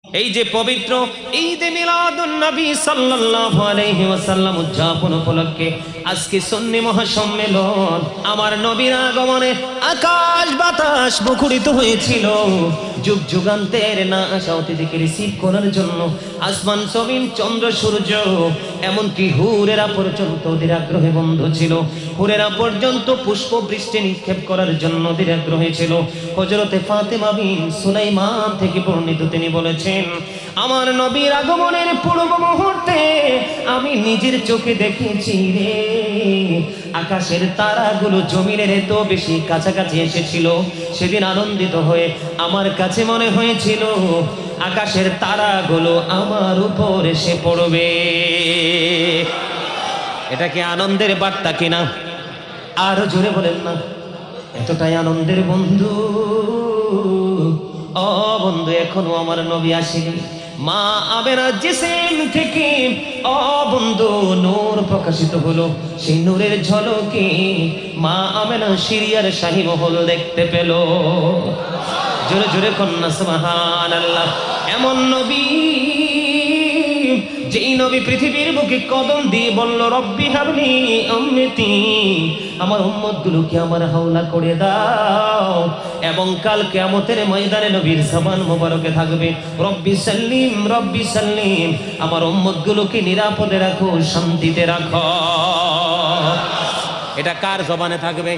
এই যে পবিত্র ঈদে মিলাদুন নবী সাল্লাল্লাহু আলাইহি ওয়াসাল্লাম উদযাপন উপলক্ষে আজকে সুন্নি মহাসম্মেলন, আমার নবীর আগমনে আকাশ বাতাস মুখরিত হয়েছিল। যুগ যুগান্তের না আসা অতিথিকে রিসিভ করার জন্য আসমান জমিন চন্দ্র সূর্য এমনকি হুরেরা পর্যন্ত ওদের আগ্রহে বন্ধ ছিল। হুরেরা পর্যন্ত পুষ্প বৃষ্টি নিক্ষেপ করার জন্য ওদের আগ্রহে ছিল। হযরতে ফাতেমা বিন সুলাইমান থেকে বর্ণিত, তিনি বলেছেন, আমার নবীর আগমনের পূর্ব মুহূর্তে আমি নিজের চোখে দেখেছি রে, আকাশের তারাগুলো জমিনের এত বেশি কাছাকাছি এসেছিল। সেদিন আনন্দিত হয়ে আমার কাছে মনে হয়েছিল আকাশের তারাগুলো আমার উপর এসে পড়বে। এটা কি আনন্দের বার্তা কিনা? আরো জোরে বলেন না। এতটাই আনন্দের বন্ধু, ও বন্ধু, এখনো আমার নবী আসেনি। মা আমেনার জিসিম থেকে ও বন্ধু নূর প্রকাশিত হলো। সেই নূরের ঝলকে মা আমেনা সিরিয়ার শাহী মহল দেখতে পেল। জোরে জোরে কন্যা সুবহানাল্লাহ। এমন নবী, যেই নবী পৃথিবীর বুকে কদম দিয়ে বলল, রব্বি হাবলি উম্মতি, আমার উম্মতগুলোকে আমার হাওলা করে দাও। এবং কাল কিয়ামতের ময়দানে নবীর জবান মোবারকে থাকবে, রব্বি সাল্লিম রব্বি সাল্লিম, আমার উম্মতগুলোকে নিরাপদে রাখো, শান্তিতে রাখো। এটা কার জবানে থাকবে?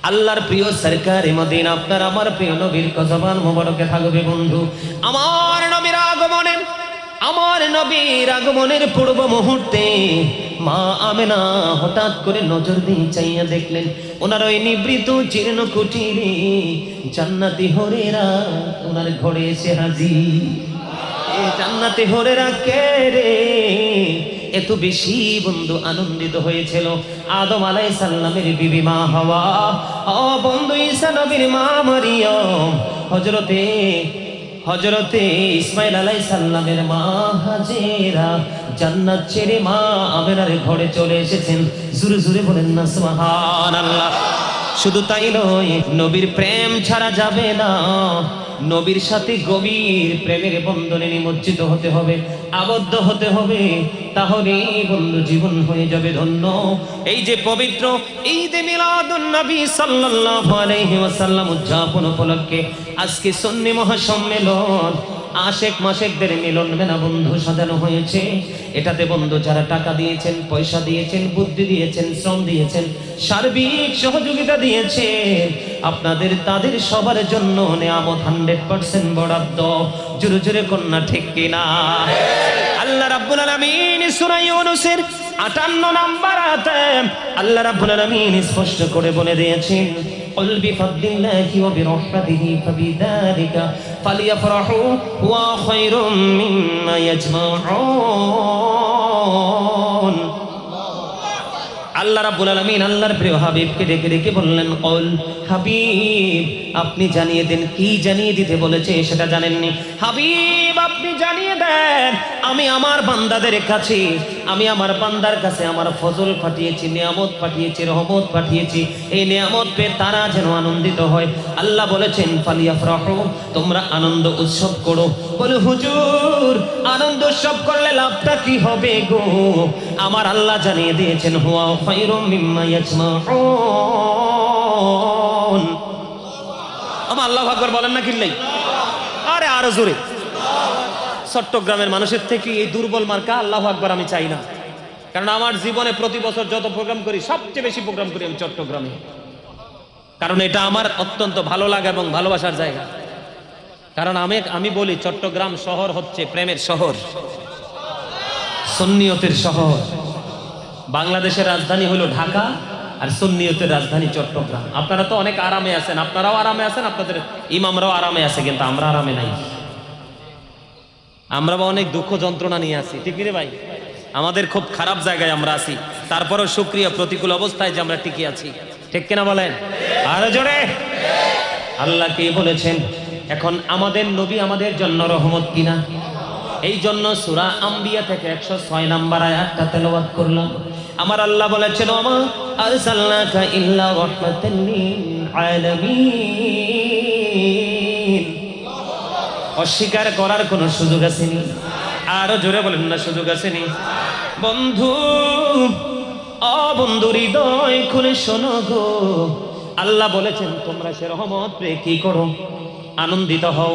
আল্লাহর প্রিয় সরকারে মদিনা, আপনার আমার প্রিয় নবীর জবান মোবারকে থাকবে। বন্ধু, আমার নবীর আগমনে, আমার নবীর আগমনের পূর্ব মুহূর্তে মা আমেনা হঠাৎ করে নজর দিয়ে চাইয়া দেখলেন, ওনার ওই নিবৃত জীর্ণ কুটিরে জান্নাতি হরেরা ওনার ঘরে এসে হাজির। এই জান্নাতি হরেরা কে রে? এত বেশি বন্ধু আনন্দিত হয়েছিল আদম আলাইহিস সালামের বিবি মা হাওয়া, ও বন্ধু ঈসা নবীর মা মারিয়ম, হযরতে ইসমাইল আলাইহিস সালামের মা হাজেরা জান্নাত ছেড়ে মা আমেনার ঘরে চলে এসেছেন। জোরে জোরে বলেন না সুবহানাল্লাহ। শুধু তাই নয়, নবীর প্রেম ছাড়া যাবে না। নবীর সাথে গভীর প্রেমের বন্ধনে নিমজ্জিত হতে হবে, আবদ্ধ হতে হবে, তাহলে বন্ধু জীবন হয়ে যাবে ধন্য। এই যে পবিত্র ঈদে মিলাদুন নবী সাল্লাল্লাহু আলাইহি ওয়াসাল্লাম উদযাপন উপলক্ষে আজকে সুন্নি মহাসম্মেলন, আশেক মাশেকদের মিলন মেলা বন্ধু সাজানো হয়েছে। এটাতে বন্ধু যারা টাকা দিয়েছেন, পয়সা দিয়েছেন, বুদ্ধি দিয়েছেন, শ্রম দিয়েছেন, সার্বিক সহযোগিতা দিয়েছে, আপনাদের তাদের সবার জন্য নিয়ামত 100% বরাদ্দ। জোরে জোরে কন্যা ঠিক কিনা? আল্লাহ রাব্বুল আলামিন সূরা ইউনূসের 58 নম্বর আয়াতে আল্লাহ রাব্বুল আলামিন স্পষ্ট করে বলে দিয়েছেন, কুল বিফাদলিল্লাহি ওয়া বিরহমাতিহি ফাবিযালিকা ফালিয়াফরাহু ওয়া খায়রুম মিম্মা ইয়াজমাউন। আল্লাহ রাব্বুল আলামিন আল্লাহর প্রিয় হাবিবকে ডেকে ডেকে বললেন, কুল, হাবিব আপনি জানিয়ে দেন। কি জানিয়ে দিতে বলেছে সেটা জানেননি? হাবিব আপনি জানিয়ে দেন, আমি আমার বান্দাদের কাছে, আমি আমার বান্দার কাছে আমার ফজল পাঠিয়েছি, নিয়ামত পাঠিয়েছি, রহমত পাঠিয়েছি। এই নিয়ামত পেয়ে তারা যেন আনন্দিত হয়। আল্লাহ বলেছেন, ফালিয়াফরাহু, তোমরা আনন্দ উৎসব করো। বলে, হুজুর আনন্দ উৎসব করলে লাভটা কি হবে গো? আমার আল্লাহ জানিয়ে দিয়েছেন, হুয়া খায়রুম মিম্মা ইয়াজমাউন। আমার আল্লাহু আকবার বলেন না কিল্লাই? আরে আরো জোরে। চট্টগ্রামের মানুষের থেকে এই দুর্বল মার্কা আল্লাহু আকবার আমি চাই না। কারণ আমার জীবনে প্রতি বছর যত প্রোগ্রাম করি, সবচেয়ে বেশি প্রোগ্রাম করি আমি চট্টগ্রামে। কারণ এটা আমার অত্যন্ত ভালো লাগে এবং ভালোবাসার জায়গা। কারণ আমি বলি, চট্টগ্রাম শহর হচ্ছে প্রেমের শহর, সুন্নিয়তের শহর। বাংলাদেশের রাজধানী হলো ঢাকা, আর সুন্নিয়তের রাজধানী চট্টগ্রাম। আপনারা তো অনেক আরামে আছেন, আপনারাও আরামে আছেন, আপনাদের ইমামরাও আরামে আছে, কিন্তু আমরা আরামে নাই। আমরা অনেক দুঃখ যন্ত্রণা নিয়ে আছি, ঠিক রে ভাই? আমাদের খুব খারাপ জায়গায় আমরা আছি, তারপরও শুকরিয়া প্রতিকূল অবস্থায় যে আমরা টিকে আছি, ঠিক কিনা বলেন? আরো জোরে। আল্লাহ কি বলেছেন? এখন আমাদের নবী আমাদের জন্য রহমত কিনা? এই জন্য সূরা আম্বিয়া থেকে 106 নম্বর আয়াতটা তেলাওয়াত করলাম। আমার আল্লাহ বলেছেন, ওমা আরসালনাকা ইল্লা রাহমাতাল লিল আলামিন। অস্বীকার করার কোনো সুযোগ আসেনি। আরো জোরে বলেন না, সুযোগ আসেনি। বন্ধু, বন্ধু, হৃদয় খুলে শোনো গো, আল্লাহ বলেছেন তোমরা সে রহমত পেয়ে কি করো? আনন্দিত হও,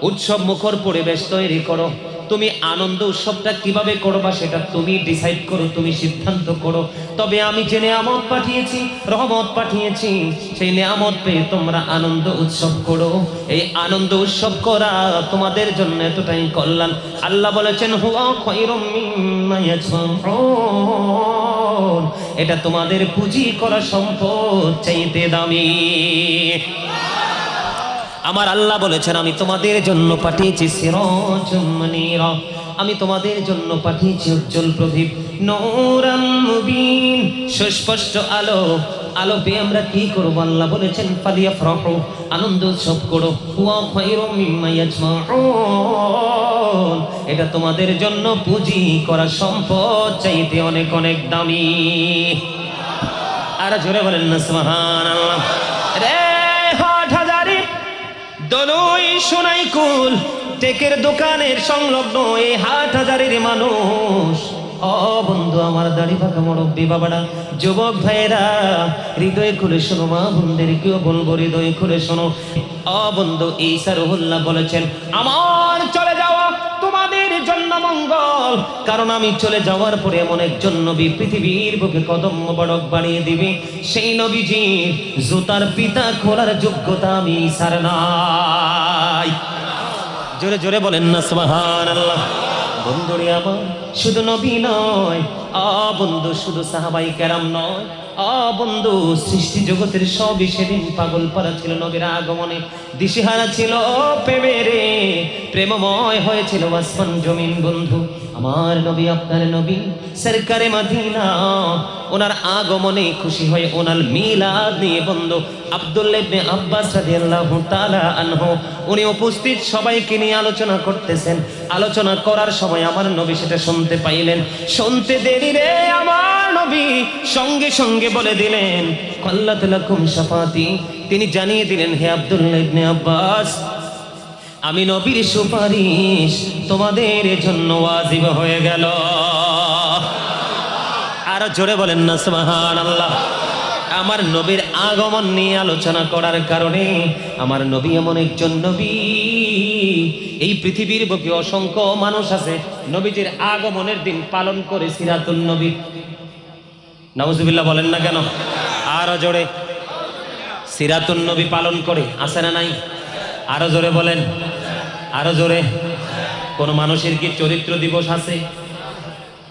উৎসব মুখর পরিবেশ তৈরি করো। তুমি আনন্দ উৎসবটা কিভাবে করবা সেটা তুমি ডিসাইড করো, তুমি সিদ্ধান্ত করো। তবে আমি যে নিয়ামত পাঠিয়েছি, রহমত পাঠিয়েছি, সেই নিয়ামত পেয়ে তোমরা আনন্দ উৎসব করো। এই আনন্দ উৎসব করা তোমাদের জন্য এতটাই কল্যাণ। আল্লাহ বলেছেন হুয়া খায়রুম মিম্মা ইয়াজমাউন, এটা তোমাদের পুঁজি করা সম্পদ চাইতে দামি। আমার আল্লাহ বলেছেন আমি তোমাদের জন্য পাঠিয়েছি সিরাজুম মুনীরা, আমি তোমাদের জন্য পাঠিয়েছি উজ্জ্বল প্রদীপ, নূরাম মুবিন, সুস্পষ্ট আলো। আলো পেয়ে আমরা কি করব? আল্লাহ বলেছেন ফালিয়াফরাহু, আনন্দ উৎসব করো। ওয়া খায়রুম মিম্মা ইয়াজমাউন, এটা তোমাদের জন্য পুঁজি করা সম্পদ চাইতে অনেক অনেক দামি। আর জোরে বলেন না সুবহানাল্লাহ। রে হাটহাজারি, দলুই সোনাইকুল, টেকের দোকানের সংলগ্ন এই হাটহাজারির মানুষ, বন্ধু আমার দাড়ি পাকা মুরব্বী বাবারা, যুবক ভাইয়েরা, হৃদয় খুলে শোনো, মা বোনদের কেউ বলবো হৃদয় খুলে শোনো। বন্ধু, ঈসা রুহুল্লাহ বলেছেন আমার চলে যাওয়া তোমাদের জন্য মঙ্গল, কারণ আমি চলে যাওয়ার পরে এমন একজন নবী পৃথিবীর বুকে কদম মোবারক বাড়িয়ে দিবে, সেই নবীজির জুতার পিতা খোলার যোগ্যতা আমি ঈসার নাই। জোরে জোরে বলেন না সুবহানাল্লাহ। বন্ধুরে আমার শুধু নবী নয়, বন্ধু শুধু সাহাবাই কেরাম নয়, বন্ধু সৃষ্টি জগতের সবই সেদিন পাগল পারা ছিল নবীর আগমনে, দিশেহারা ছিল প্রেমেরে, প্রেমময় হয়েছিল আসমান জমিন। বন্ধু আমার নবী, আপনার নবী সরকারে মদিনা, ওনার আগমনে খুশি হয়ে ওনার মিলাদ নিয়ে বন্ধু আব্দুল্লাহ ইবনে আব্বাস রাদিয়াল্লাহু তাআলা আনহু উনি উপস্থিত সবাইকে নিয়ে আলোচনা করতেছেন। আলোচনা করার সময় আমার নবী সেটা শুনতে পাইলেন। শুনতে দেরি রে আমার নবী সঙ্গে সঙ্গে বলে দিলেন কাল্লাত লাকুম শাফাতি, তিনি জানিয়ে দিলেন হে আব্দুল্লাহ ইবনে আব্বাস, আমি নবীর সুপারিশ তোমাদের জন্য ওয়াজিব হয়ে গেল। আর জোরে বলেন না সুবহানাল্লাহ। আমার নবীর আগমন নিয়ে আলোচনা করার কারণে আমার নবী এমন একজন নবী, এই পৃথিবীর বুকে অসংখ্য মানুষ আছে নবীজির আগমনের দিন পালন করে সিরাতুন নবী। নাউজুবিল্লাহ বলেন না কেন? আরো জোরে, সিরাতুন নবী পালন করে, আছে না নাই? আরো জোরে বলেন, আরো জোরে। কোন মানুষের কি চরিত্র দিবস আছে?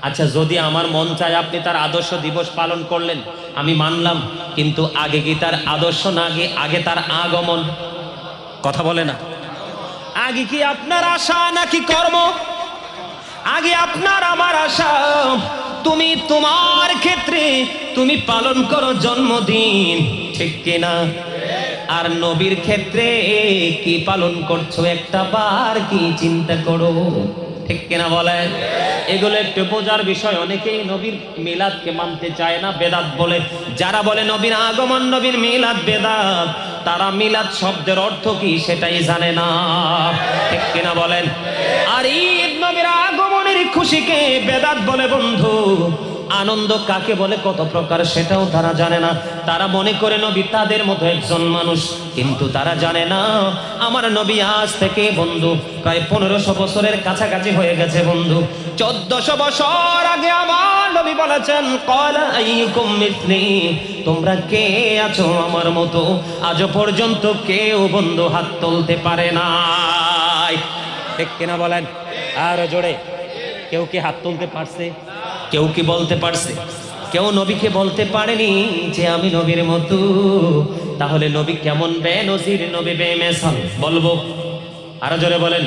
আচ্ছা, যদি আমার মন চায় আপনি তার আদর্শ দিবস পালন করলেন, আমি মানলাম, কিন্তু আগে কি তার আদর্শ না, আগে তার আগমন? কথা বলে না। আগে কি আপনার আশা নাকি কর্ম? আগে আপনার আমার আশা, তুমি তোমার ক্ষেত্রে তুমি পালন করো জন্মদিন, ঠিক কিনা? আর নবীর ক্ষেত্রে কি পালন করছো একটা বার কি চিন্তা করো, ঠিক কিনা বলেন? এগুলো একটু বোঝার বিষয়। অনেকেই নবীর মিলাদকে মানতে চায় না, বেদাত বলে। যারা বলে নবীর আগমন, নবীর মিলাদ বেদাত, তারা মিলাদ শব্দের অর্থ কি সেটাই জানে না, ঠিক কিনা বলেন? আর ঈদ নবীর আগমনের খুশিকে বেদাত বলে। বন্ধু, আনন্দ কাকে বলে, কত প্রকার সেটাও তারা জানে না। তারা মনে করে নবী তাদের মতো একজন মানুষ, কিন্তু তারা জানে না আমার নবী আজ থেকে বন্ধু প্রায় 1500 বছরের কাছাকাছি হয়ে গেছে। বন্ধু 1400 বছর আগে আমার নবী বলেছেন ক্বালা আইয়ুকুম মিসলি, তোমরা কে আছো আমার মতো? আজ পর্যন্ত কেউ বন্ধু হাত তুলতে পারে নাই, ঠিক কিনা বলেন? আর জোরে, কেউ কি হাত তুলতে পারছে? কেউ কি বলতে পারছে? কেউ নবীকে বলতে পারেনি যে আমি নবীর মতো। তাহলে নবী কেমন বেনজির, নবী বেমিসাল, বলবো? আরো জোরে বলেন।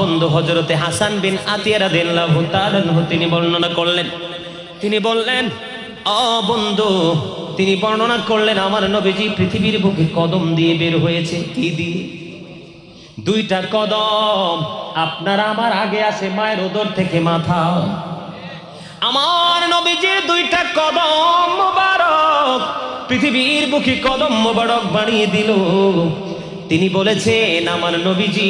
বন্ধু হযরতে হাসান বিন আতিয়া রাদিয়াল্লাহু তাআলা তিনি বর্ণনা করলেন, তিনি বললেন বন্ধু, তিনি বর্ণনা করলেন আমার নবীজি পৃথিবীর বুকে কদম দিয়ে বের হয়েছে। কি দিয়ে? দুইটা কদম। আপনার আমার আগে আসে মায়ের উদর থেকে মাথা। আমার নবীজির দুইটা কদম মোবারক পৃথিবীর বুকে কদম মোবারক বাড়িয়ে দিল। তিনি বলেছেন আমার নবীজি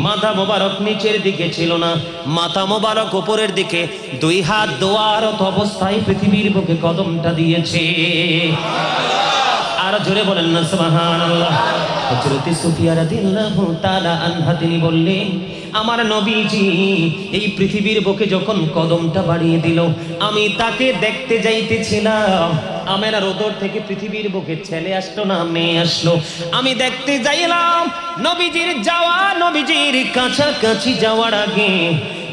মাথা মোবারক নিচের দিকে ছিল না, মাথা মোবারক উপরের দিকে, দুই হাত দোয়ারত অবস্থায় পৃথিবীর বুকে কদমটা দিয়েছে। আর জোরে বলেন না সুবহানাল্লাহ। হযরত সুফিয়া রাদিয়াল্লাহু তাআলা আনহা তিনি বললেন আমার নবীজি এই পৃথিবীর বুকে যখন কদমটা বাড়িয়ে দিল, আমি তাকে দেখতে যাইতেছিলাম। আমেনার ওদর থেকে পৃথিবীর বুকে ছেলে আসলো না মেয়ে আসলো, আমি দেখতে যাইলাম। নবীজির যাওয়া, নবীজির কাছাকাছি যাওয়ার আগে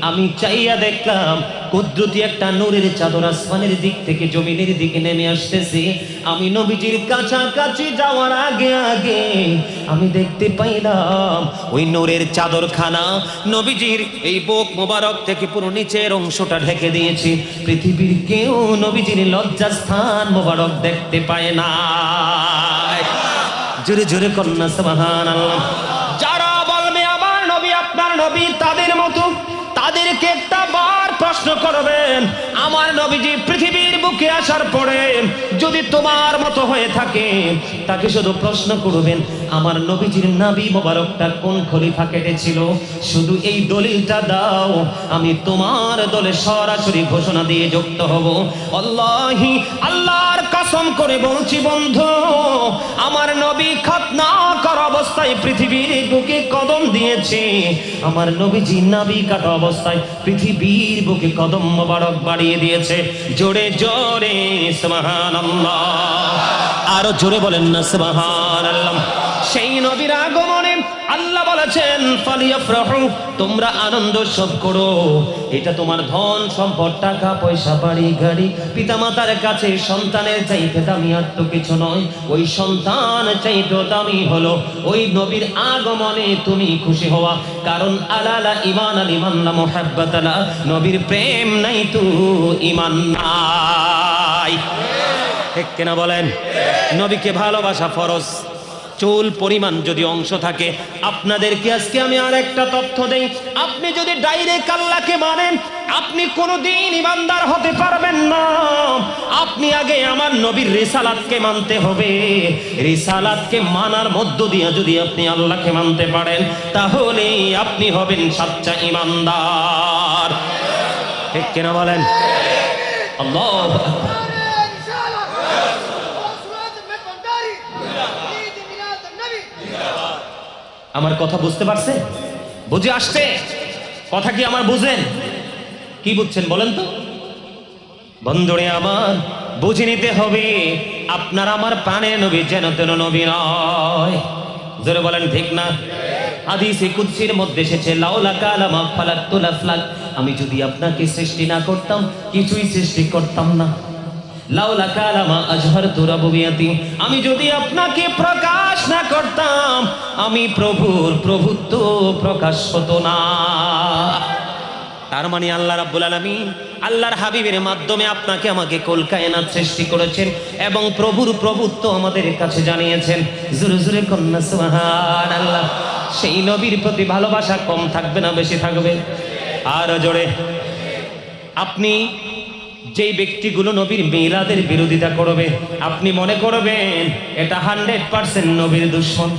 আমি চাইয়া দেখলাম কুদরতি একটা নূরের চাদর আসমানের দিক থেকে জমিনের দিকে নেমে আসতেছে। আমি নবীজির কাছাকাছি যাওয়ার আগে আগে আমি দেখতে পাইলাম ওই নূরের চাদরখানা নবীজির এই বুক মোবারক থেকে পুরো নিচের অংশটা ঢেকে দিয়েছে। পৃথিবীর কেউ নবীজির লজ্জাস্থান মোবারক দেখতে পায় না। জোরে জোরে কন্যা সুবহানাল্লাহ। যারা বলবে আমার নবী আপনার নবী তাদের মতো, তাদেরকে একটা বার প্রশ্ন করবেন, আমার নবীজি পৃথিবীর বুকে আসার পরে যদি তোমার মতো হয়ে থাকে, তাকে শুধু প্রশ্ন করবেন আমার নবীজির নাভি মোবারকটা কোন খলিফা কেটেছিল, শুধু এই দলিলটা দাও, আমি তোমার দলে সরাসরি ঘোষণা দিয়ে যুক্ত হব। আল্লাহি আল্লাহর কসম করে বলছি বন্ধু, আমার নবী খাতনা করা অবস্থায় পৃথিবীর বুকে কদম দিয়েছে, আমার নবীজি নাভি কাটা অবস্থায় পৃথিবীর বুকে কদম মোবারক বাড়িয়ে দিয়েছে। জোরে জোরে সুবহানাল্লাহ, আরো জোরে বলেন না সুবহানাল্লাহ। সেই নবীর আগমনে আল্লাহ বলেছেন ফালিয়াফরাহু, তোমরা আনন্দ উৎসব করো। এটা তোমার ধন সম্পদ টাকা পয়সা বাড়ি গাড়ি পিতামাতার কাছে সন্তানের চাইতে দামি আর তো কিছু নয়। ওই সন্তান চাইতে দামি হলো ওই নবীর আগমনে তুমি খুশি হওয়া। কারণ আলালা ঈমান আল ঈমান লা মুহাব্বাতালা, নবীর প্রেম নাই তো ঈমান নাই। ঠিক কিনা বলেন? নবীকে ভালোবাসা ফরজ। চুল পরিমাণ যদি অংশ থাকে, আপনাদেরকে আজকে আমি আর একটা তথ্য দেই, আপনি যদি ডাইরেক্ট আল্লাহকে মানেন আপনি কোনোদিন ইমানদার হতে পারবেন না। আপনি আগে আমার নবীর রিসালাতকে মানতে হবে। রিসালাতকে মানার মধ্য দিয়ে যদি আপনি আল্লাহকে মানতে পারেন, তাহলে আপনি হবেন সচ্চা ইমানদার। ঠিক কিনা বলেন? আল্লাহু আকবার। আমার কথা বুঝতে পারছে? বুঝে আসছে? কথা কি আমার বুঝেন? কি বুঝছেন বলেন তো? বন্ধুরে আমার, বুঝে নিতে হবে আপনার আমার প্রাণের নবী যেন তেন নবী নয়। জোরে বলেন ঠিক না? হাদিসে কুদসির মধ্যে এসেছে লাউলা কালামা ফালাতুল আফলাক, আমি যদি আপনাকে সৃষ্টি না করতাম কিছুই সৃষ্টি করতাম না। লাউলা কালামা আজহারতু রাবুবিয়াতি, আমি যদি আপনাকে প্রকাশ না করতাম আমি প্রভুর প্রভুত্ব প্রকাশ হতো না। তার মানে আল্লাহ রাব্বুল আলামিন আল্লাহর হাবিবের মাধ্যমে আপনাকে আমাকে কুল কায়নাত সৃষ্টি করেছেন এবং প্রভুর প্রভুত্ব আমাদের কাছে জানিয়েছেন। জোরে জোরে কন্যা সুবহানাল্লাহ। সেই নবীর প্রতি ভালোবাসা কম থাকবে না বেশি থাকবে? আর জোরে। আপনি যেই ব্যক্তিগুলো নবীর মিলাদের বিরোধিতা করবে, আপনি মনে করবেন এটা 100% নবীর দুশমন।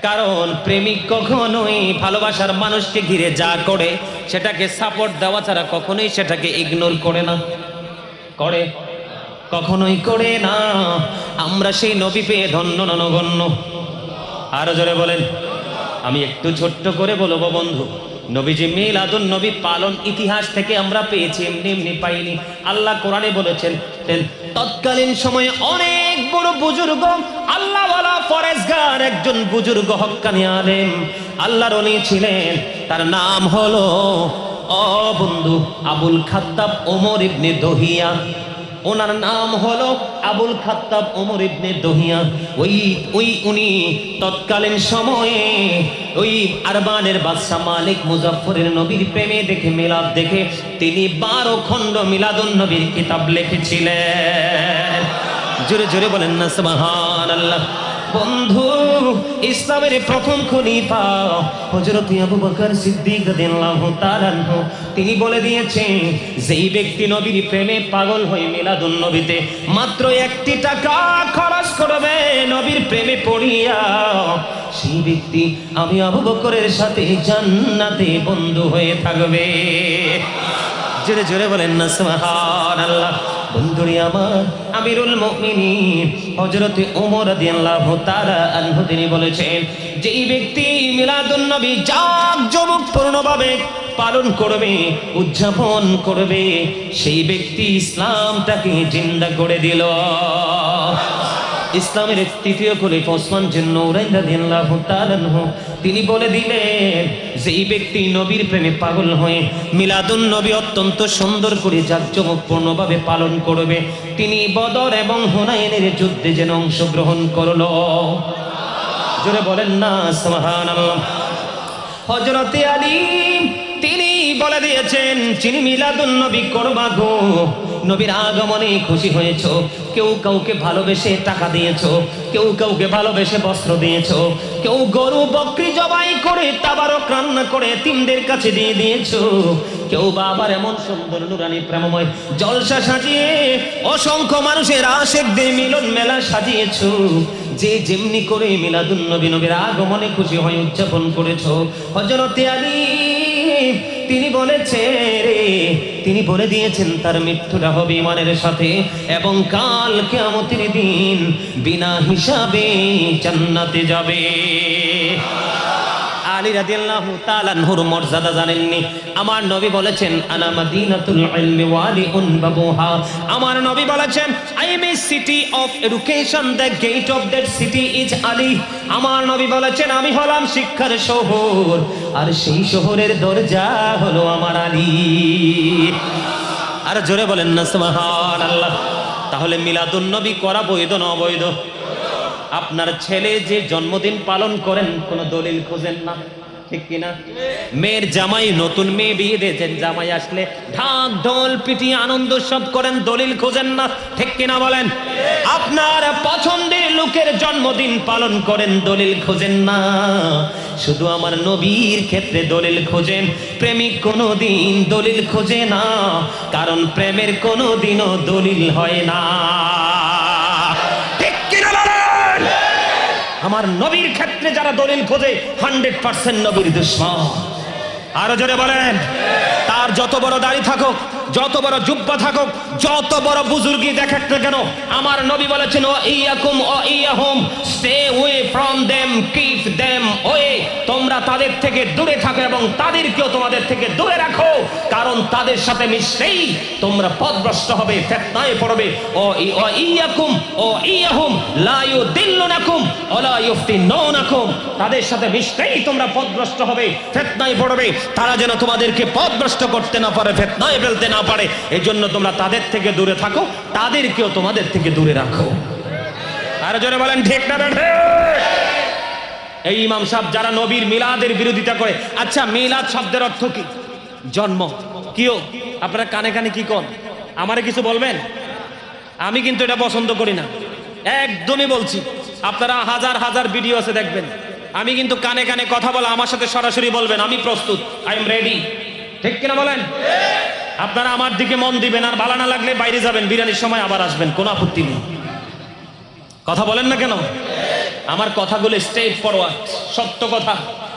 কারণ প্রেমিক কখনোই ভালোবাসার মানুষকে ঘিরে যা করে সেটাকে সাপোর্ট দেওয়া ছাড়া কখনোই সেটাকে ইগনোর করে না। করে? কখনোই করে না। আমরা সেই নবী পেয়ে ধন্য নগণ্য। আরো জোরে বলেন। আমি একটু ছোট্ট করে বলবো বন্ধু, নবীজি মিলাদুন নবী পালন ইতিহাস থেকে আমরা পেয়েছি, এমনি এমনি পাইনি। আল্লাহ কোরআনে বলেছেন তৎকালীন সময়ে অনেক বড় বুজুর্গ আল্লাহওয়ালা ফরেজগার একজন বুজুর্গ হক্কানি আলেম আল্লাহর ওলি ছিলেন। তার নাম হলো বন্ধু আবুল খাত্তাব ওমর ইবনে দহিয়া। ওনার নাম হলো আবুল খাত্তাব ওমর ইবনে দহিয়া। উনি তৎকালীন সময়ে ওই আরবানের বাদশা মালিক মুজাফফরের নবীর প্রেমে দেখে মিলাদ দেখে তিনি 12 খণ্ড মিলাদুন নবীর কিতাব লিখেছিলেন। জোরে জোরে বলেন না সুবহানাল্লাহ। বন্ধু, ইসলামের প্রথম খলিফা হযরত আবু বকর সিদ্দিক রাদিয়াল্লাহু তাআলা আনহু তিনি বলে দিয়েছেন, যেই ব্যক্তি নবীর প্রেমে পাগল হয়ে মিলাদুন নবীতে মাত্র 1টি টাকা খরচ করবে নবীর প্রেমে পড়িয়া, সেই ব্যক্তি আমি আবু বকরের সাথে জান্নাতে বন্ধু হয়ে থাকবে। জোরে জোরে বলেন না সুবহানাল্লাহ। বন্ধুরে আমার, আমিরুল মুমিনিন হযরত ওমর রাদিয়াল্লাহু তাআলা আনহু তিনি বলেছেন, যেই ব্যক্তি মিলাদুন নবী জাঁকজমকপূর্ণভাবে পালন করবে, উদযাপন করবে, সেই ব্যক্তি ইসলামটাকে জিন্দা করে দিল। ইসলামের তৃতীয় খলিফা ওসমান বিন নূরাইন রাদিয়াল্লাহু তাআলা আনহু তিনি বলে দিলেন, যেই ব্যক্তি নবীর প্রেমে পাগল হয়ে মিলাদুন নবী অত্যন্ত সুন্দর করে জাঁকজমকপূর্ণভাবে পালন করবে, তিনি বদর এবং হুনাইনের যুদ্ধে যেন অংশগ্রহণ করলো। জোরে বলেন না সুবহানাল্লাহ। হযরত আলী তিনি বলে দিয়েছেন, যিনি মিলাদুন নবী করবা গো, নবীর আগমনে খুশি হয়েছো, কেউ কাউকে ভালোবেসে টাকা দিয়েছো, কেউ কাউকে ভালোবেসে বস্ত্র দিয়েছো, কেউ গরু বকরি জবাই করে তাবারক রান্না করে এতিমদের কাছে দিয়ে দিয়েছো, কেউ বা আবার এমন সুন্দর নুরানি প্রেমময় জলসা সাজিয়ে অসংখ্য মানুষের আশেকদের মিলন মেলা সাজিয়েছো। যে যেমনি করে মিলাদুন নবী নবীর আগমনে খুশি হয়ে উদযাপন করেছো, হযরত আলী তিনি বলেছে রে, তিনি বলে দিয়েছেন তার মৃত্যুটা হবে ঈমানের সাথে, এবং কাল কিয়ামতের দিন বিনা হিসাবে জান্নাতে যাবে। আলী রাদিয়াল্লাহু তাআলা আনহুর মর্যাদা জানেননি? আমার নবী বলেছেন, আনা মাদিনাতুল ইলমি ওয়া আলিউন বাবুহা। আমার নবী বলেছেন, I am a city of education, the gate of that city is Ali. আমার নবী বলেছেন, আমি হলাম শিক্ষার শহর, আর সেই শহরের দরজা হলো আমার আলী। আর জোরে বলেন না সুবহানাল্লাহ। তাহলে মিলাদুন নবী করা বৈধ না অবৈধ? আপনার ছেলে যে জন্মদিন পালন করেন, কোনো দলিল খোঁজেন না, ঠিক কিনা? মেয়ের জামাই, নতুন মেয়ে বিয়ে দিয়েছেন, জামাই আসলে ঢাক ঢোল পিটিয়ে আনন্দ উৎসব করেন, দলিল খোঁজেন না, ঠিক কিনা বলেন? আপনার পছন্দের লোকের জন্মদিন পালন করেন, দলিল খোঁজেন না। শুধু আমার নবীর ক্ষেত্রে দলিল খোঁজেন, প্রেমিক কোনোদিন দলিল খোঁজে না, কারণ প্রেমের কোনোদিনও দলিল হয় না। আমার নবীর ক্ষেত্রে যারা দলিল খোঁজে 100% নবীর দুশমন। আরো জোরে বলেন। তার যত বড় দাড়ি থাকুক, যত বড় জুব্বা থাকুক, যত বড় বুজুর্গি দেখাক না কেন, আমার নবী বলেছেন, ও ইয়াকুম ও ইয়াহুম, stay away from them, keep them away. তোমরা তাদের থেকে দূরে থাকো এবং তাদেরকেও তোমাদের থেকে দূরে রাখো, কারণ তাদের সাথে মিশলেই তোমরা পথভ্রষ্ট হবে, ফিতনায় পড়বে। ও ইয়াকুম ও ইয়াহুম লা ইউদিল্লুনাকুম ওয়ালা ইফতিনুনাকুম। তাদের সাথে মিশলেই তোমরা পথভ্রষ্ট হবে, ফিতনায় পড়বে। তারা যেন তোমাদেরকে পথভ্রষ্ট করতে না পারে, ফিতনায় ফেলতে না পারে, এজন্য তোমরা তাদের থেকে দূরে থাকো, তাদেরকেও তোমাদের থেকে দূরে রাখো। আর জোরে বলেন ঠিক না ঠিক? এই ইমাম সাহেব যারা নবীর মিলাদের বিরোধিতা করে, আচ্ছা মিলাদ শব্দের অর্থ কি? জন্ম। কিও আপনারা কানে কানে কি কোন? আমারে কিছু বলবেন? আমি কিন্তু এটা পছন্দ করি না, একদমই বলছি। আপনারা হাজার হাজার ভিডিও আছে দেখবেন, আমি কিন্তু কানে কানে কথা বলা, আমার সাথে সরাসরি বলবেন, আমি প্রস্তুত, আই এম রেডি, ঠিক কিনা বলেন? আপনারা আমার দিকে মন দিবেন, আর ভালো না লাগলে বাইরে যাবেন, বিরিয়ানির সময় আবার আসবেন, কোনো আপত্তি নেই। কথা বলেন না কেন? আমার কথাগুলো স্ট্রেট ফরওয়ার্ড, সত্য কথা।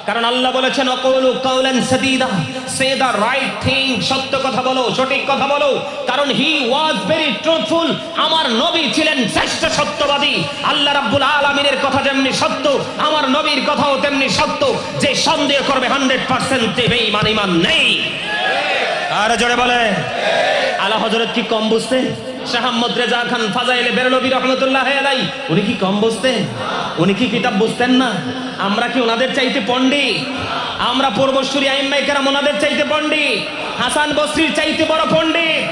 কারণ আল্লাহ বলেছেন, অকৌলু কাউলান সাদীদা, সে দা রাইট থিং, সত্য কথা বলো, সঠিক কথা বলো। কারণ হি ওয়াজ ভেরি ট্রুথফুল। আমার নবী ছিলেন শ্রেষ্ঠ সত্যবাদী। আল্লাহ রাব্বুল আলামিনের কথা যেমনি সত্য, আমার নবীর কথাও তেমনি সত্য। যে সন্দেহ করবে 100% বেঈমান, ঈমান নেই। আর জোরে বলে আলা হযরত কি কম বুঝতেন? শাহ আহমদ রেজা খান ফাজাইলে বেরলভী রহমতুল্লাহ আলাই, উনি কি কম বুঝতেন? উনি কি কিতাব বুঝতেন না? আমরা কি ওনাদের চাইতে পণ্ডিত? আমরা পূর্বসূরি আইম্মায়ে কেরাম ওনাদের চাইতে পণ্ডিত? হাসান বসরির চাইতে বড় পণ্ডিত?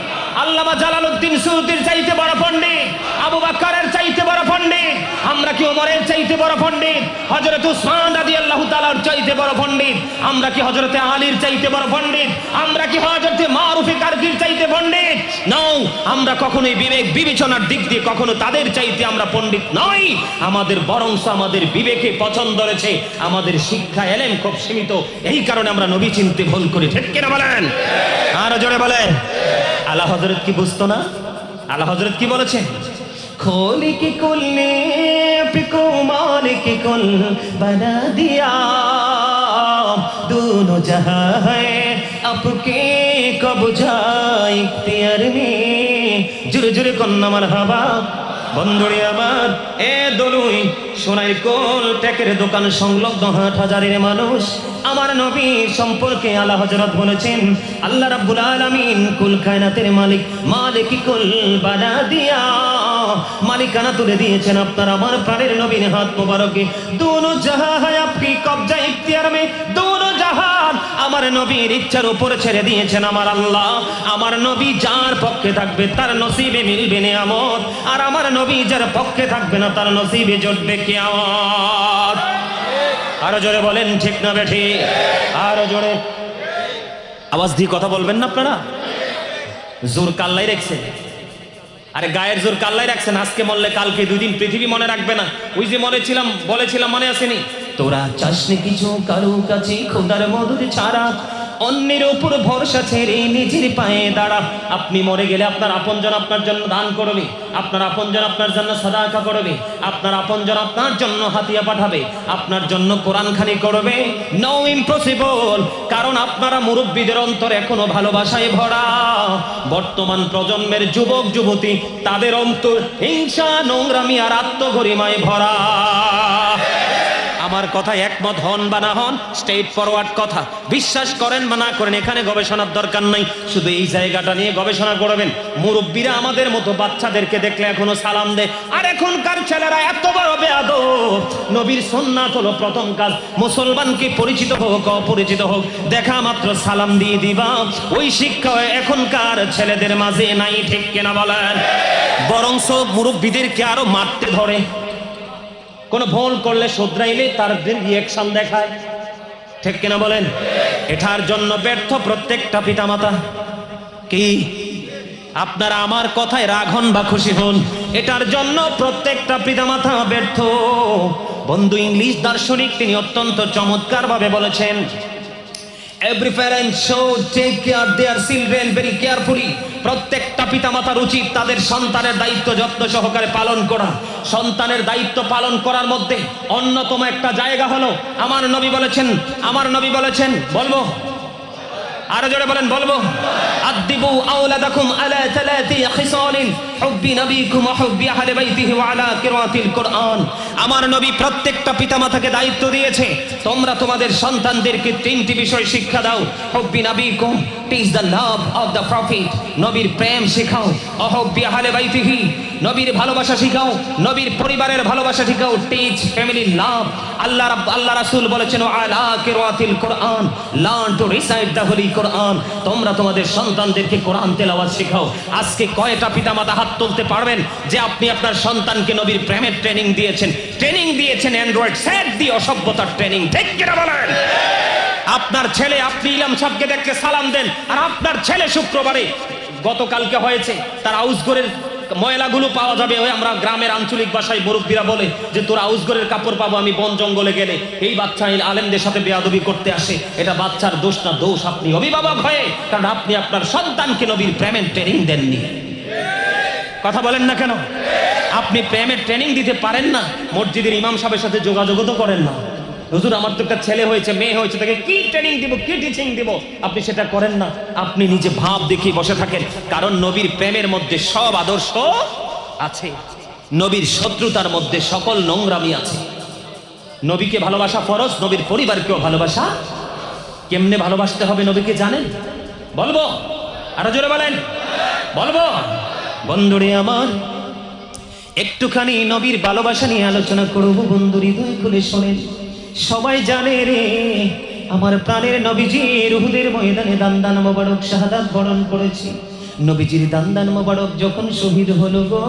আল্লামা জালালউদ্দিন সুয়ুতির চাইতে বড় পণ্ডিত? আবু বকরের চাইতে বড় পণ্ডিত? আমরা কি ওমরের চাইতে বড় পণ্ডিত? হযরত উসমান রাদিয়াল্লাহু তাআলার চাইতে বড় পণ্ডিত? আমরা কি হযরতে আলীর চাইতে বড় পণ্ডিত? আমরা কি হযরতে মারুফে কারকির চাইতে পণ্ডিত? নও, আমরা কখনোই বিবেক বিবেচনার দিক দিয়ে কখনো তাদের চাইতে আমরা পণ্ডিত নই। আমাদের বরংস আমাদের বিবেকে পছন্দ রয়েছে, আমাদের শিক্ষা এলেম খুব সীমিত, এই কারণে আমরা নবী চিনতে ভুল করি। ঠিক কিনা বলেন? আরো জোরে বলেন। আলা হযরত কি বুঝতো না? আলা হযরত কি বলেছেন? खोलिक कुल ने पिको मालिक कुल बना दिया, दोनों जहां है आपके कब जाए इख्तियार में। जुरे जुरे कन्ना मरहबा। বন্ধুরে আমার, এ দলুই সোনার কোল টেকের দোকান সংলগ্ন হাটহাজারের মানুষ, আমার নবী সম্পর্কে আলা হযরত বলেছেন, আল্লাহ রাব্বুল আলামিন কুল কায়নাতের মালিক, মালিকি কুল বানা দিয়া, মালিকানা তুলে দিয়েছেন আপনার আমার প্রাণের নবীর হাত মোবারকে। দোনো জাহান হয় আপকি কবজা ইখতিয়ার মে, দোনো জাহান আমার নবীর ইচ্ছার উপরে ছেড়ে দিয়েছেন আমার আল্লাহ। আমার নবী যার পক্ষে থাকবে তার নসিবে মিলবে নিয়ামত, আর আমার নবী যার পক্ষে থাকবে না তার নসিবে জুটবে কিয়ামত। আরো জোরে বলেন ঠিক না বেঠি? আরো জোরে আওয়াজ দিয়ে কথা বলবেন না আপনারা? জোর কাল্লাই রাখছে, আরে গায়ের জোর কাল্লাই রাখছেন। আজকে মরলে কালকে 2 দিন পৃথিবী মনে রাখবে না। ওই যে বলেছিলাম মনে আসেনি? তোরা চাসনি কিছু কারো কাছে খোদার মদত ছাড়া, অন্যের উপর ভরসা ছেড়ে নিজের পায়ে দাঁড়া। আপনি মরে গেলে আপনার আপনজন আপনার জন্য দান করবে, আপনার আপনজন আপনার জন্য সাদাকা করবে, আপনার আপনজন আপনার জন্য হাতিয়া পাঠাবে, আপনার জন্য কোরআনখানি করবে। নো ইম্পসিবল, কারণ আপনারা মুরব্বীদের অন্তর এখনো ভালোবাসায় ভরা। বর্তমান প্রজন্মের যুবক যুবতী তাদের অন্তর হিংসা, নোংরামি আর আত্মগরিমায় ভরা। আমার কথা একমত হন বা না হন, স্ট্রেট ফরওয়ার্ড কথা, বিশ্বাস করেন বা না করেন, এখানে গবেষণার দরকার নাই। শুধু এই জায়গাটা নিয়ে গবেষণা করবেন। মুরব্বীরা আমাদের মতো বাচ্চাদেরকে দেখলে এখনো সালাম দেয়, আর এখনকার ছেলেরা এত বড় বেয়াদব। নবীর সুন্নাত হলো প্রথম কাজ, মুসলমানকে পরিচিত হোক অপরিচিত হোক দেখা মাত্র সালাম দিয়ে দিবা। ওই শিক্ষা এখনকার ছেলেদের মাঝে নাই। ঠিক কিনা বলেন? বরংস মুরব্বীদেরকে আরো মারতে ধরে, কোন ভুল করলে শুধরাইলে তার রিঅ্যাকশন দেখায়। ঠিক কিনা বলেন? এটার জন্য ব্যর্থ প্রত্যেকটা পিতামাতা। কি আপনারা আমার কথায় রাগ হন বা খুশি হন, এটার জন্য প্রত্যেকটা পিতামাতা ব্যর্থ। বন্ধু ইংলিশ দার্শনিক তিনি অত্যন্ত চমৎকার ভাবে বলেছেন, every parent should take care their children very carefully. প্রত্যেকটা পিতামাতার উচিত তাদের সন্তানের দায়িত্ব যত্ন সহকারে পালন করা। সন্তানের দায়িত্ব পালন করার মধ্যে অন্যতম একটা জায়গা হলো, আমার নবী বলেছেন, বলবো আরো জোরে বলেন, বলবো, আদিবু আওলাদাকুম আলা সালাতি খিসালিন হুব্বি নবীকুম ওয়া হুব্বি আহলি বাইতিহি ওয়া আলা কিরাতিল কুরআন। আমার নবী প্রত্যেকটা পিতামাতাকে দায়িত্ব দিয়েছে, তোমরা তোমাদের সন্তানদেরকে 3টি বিষয় শিক্ষা দাও। হুব্বি নবীকুম, teach the love of the prophet, নবীর প্রেম শেখাও। ওয়া হুব্বি আহলি বাইতিহি, নবীর ভালোবাসা শিখাও, নবীর পরিবারের ভালোবাসা শিখাও। টিচ ফ্যামিলি লাভ। আল্লাহ রাসূল বলেছেন, ওয়া আলা কিরাতিল কুরআন, learn to recite the holy Quran. তোমরা তোমাদের সন্তানদেরকে কোরআন তেলাওয়াত শেখাও। আজকে কয়টা পিতামাতা হাত তুলতে পারবেন যে আপনি আপনার সন্তানকে নবীর প্রেমের ট্রেনিং দিয়েছেন অ্যান্ড্রয়েড সেট দিয়ে অসভ্যতার ট্রেনিং? ঠিক কিনা বলেন? আপনার ছেলে, আপনি ইমাম সাহেবকে দেখলে সালাম দেন, আর আপনার ছেলে শুক্রবারে গতকালকে হয়েছে, তার আউসগরের ময়লাগুলো পাওয়া যাবে। ওই আমরা গ্রামের আঞ্চলিক ভাষায় মুরব্বীরা বলে যে তোর আউসগরের কাপড় পাবো আমি বন জঙ্গলে গেলে। এই বাচ্চা আলেমদের সাথে বেয়াদবি করতে আসে, এটা বাচ্চার দোষ না, দোষ আপনি অভিভাবক হয়ে, কারণ আপনি আপনার সন্তানকে নবীর প্রেমের ট্রেনিং দেননি। কথা বলেন না কেন? আপনি প্রেমের ট্রেনিং দিতে পারেন না, মসজিদের ইমাম সাহেবের সাথে যোগাযোগও তো করেন না। হুজুর আমার তো একটা ছেলে হয়েছে, মেয়ে হয়েছে, তাকে কি ট্রেনিং দিব, কি টিচিং দিব, আপনি সেটা করেন না। আপনি নিজে ভাব দেখিয়ে বসে থাকেন, কারণ নবীর প্রেমের মধ্যে সব আদর্শ আছে, নবীর শত্রুতার মধ্যে সকল নোংরামি আছে। নবীকে ভালোবাসা ফরজ, নবীর পরিবারকেও ভালোবাসা। কেমনে ভালোবাসতে হবে নবীকে জানেন? বলবো, আরো জোরে বলেন, বলবো। বন্ধুরে আমার, একটুখানি নবীর ভালোবাসা নিয়ে আলোচনা করব। বন্ধু হৃদয় খুলে শোনেন। সবাই জানে রে, আমার প্রাণের নবীজির উহুদের ময়দানে দান্দান মোবারক শাহাদাত বরণ করেছে। নবীজির দান্দান মোবারক যখন শহীদ হলো গো,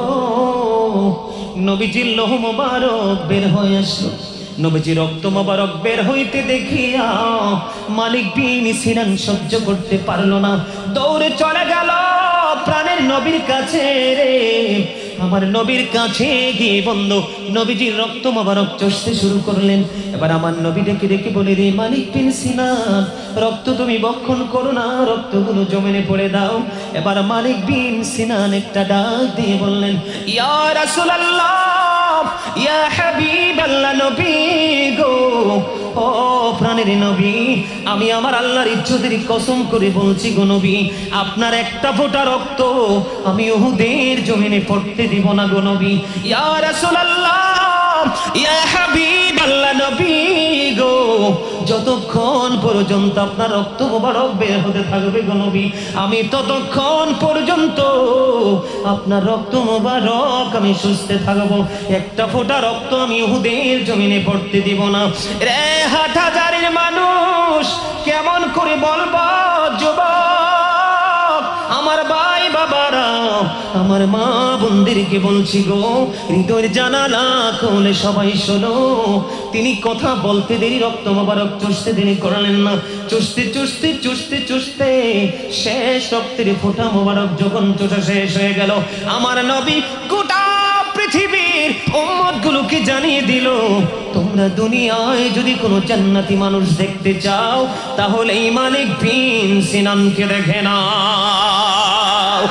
নবীজির লোহ মোবারক বের হয়ে আসলো। নবীজির রক্ত মোবারক বের হইতে দেখিয়া মালিক বিন সিনান সহ্য করতে পারলো না, দৌড়ে চলে গেল প্রাণের নবীর কাছে রে। আমার নবীর কাছে গিয়ে বন্ধু নবীজির রক্ত মোবারক চষতে শুরু করলেন। এবার আমার নবী ডেকে ডেকে বলে, রে মালিক বিন সিনান, রক্ত তুমি বক্ষণ করো না, রক্তগুলো জমিনে পড়ে দাও। এবার মালিক বিন সিনান একটা ডাক দিয়ে বললেন, ইয়া রাসূলুল্লাহ, ইয়া হাবিবাল্লাহ, নবী গো, ও প্রাণের নবী, আমি আমার আল্লাহর ইজ্জতের কসম করে বলছি গো নবী, আপনার একটা ফোঁটা রক্ত আমি উহুদের জমিনে পড়তে দিব না গো নবী। ইয়া রাসূলুল্লাহ, ইয়া হাবিবাল্লাহ, নবী গো, যতক্ষণ পর্যন্ত আপনার রক্ত মোবারক বের হতে থাকবে গো নবী, আমি ততক্ষণ পর্যন্ত আপনার রক্ত মোবারক আমি সুস্থ থাকবো, একটা ফোঁটা রক্ত আমি উহুদের জমিনে পড়তে দিব না। রে হাটহাজারির মানুষ, কেমন করে বলবো যুবক, আমার ভাই বাবারা, আমার মা বোনদেরকে বলছি গো, হৃদয়ের জানালা খুলে সবাই শোনো। তিনি কথা বলতে দেরি, রক্ত মোবারক চুষতে দেরি করলেন না। চুষতে চুষতে চুষতে চুষতে শেষ রক্তের ফোঁটা মোবারক যখন চোষা শেষ হয়ে গেল, আমার নবী গোটা পৃথিবীর উম্মতগুলোকে জানিয়ে দিল, তোমরা দুনিয়ায় যদি কোনো জান্নাতি মানুষ দেখতে চাও তাহলে এই মালিক বিন সিনানকে দেখে নাও।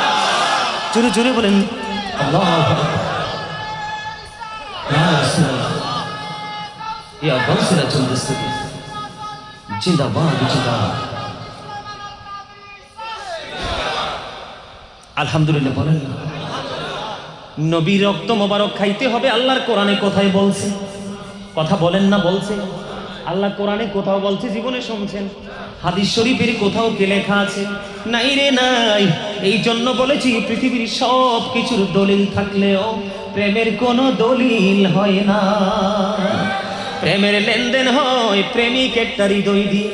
জোরে জোরে বলেন আল্লাহু আকবার। ইয়া রাসূলুল্লাহ, ইয়া বাসরাতুল মুস্তাকিম, জিন্দাবাদ জিন্দাবাদ। আলহামদুলিল্লাহ বলেন না। নবী রক্ত মোবারক খাইতে হবে, আল্লাহর কোরআনে কোথায় বলছে? কথা বলেন না, বলছে আল্লাহ কোরআনে কোথাও বলছে? জীবনে শুনছেন? হাদিস শরীফের কোথাও কি লেখা আছে? নাই রে নাই। এই জন্য বলেছি, পৃথিবীর সব কিছুর দলিল থাকলেও প্রেমের কোনো দলিল হয় না। প্রেমের লেনদেন হয় প্রেমিক একটা হৃদয় দিয়ে,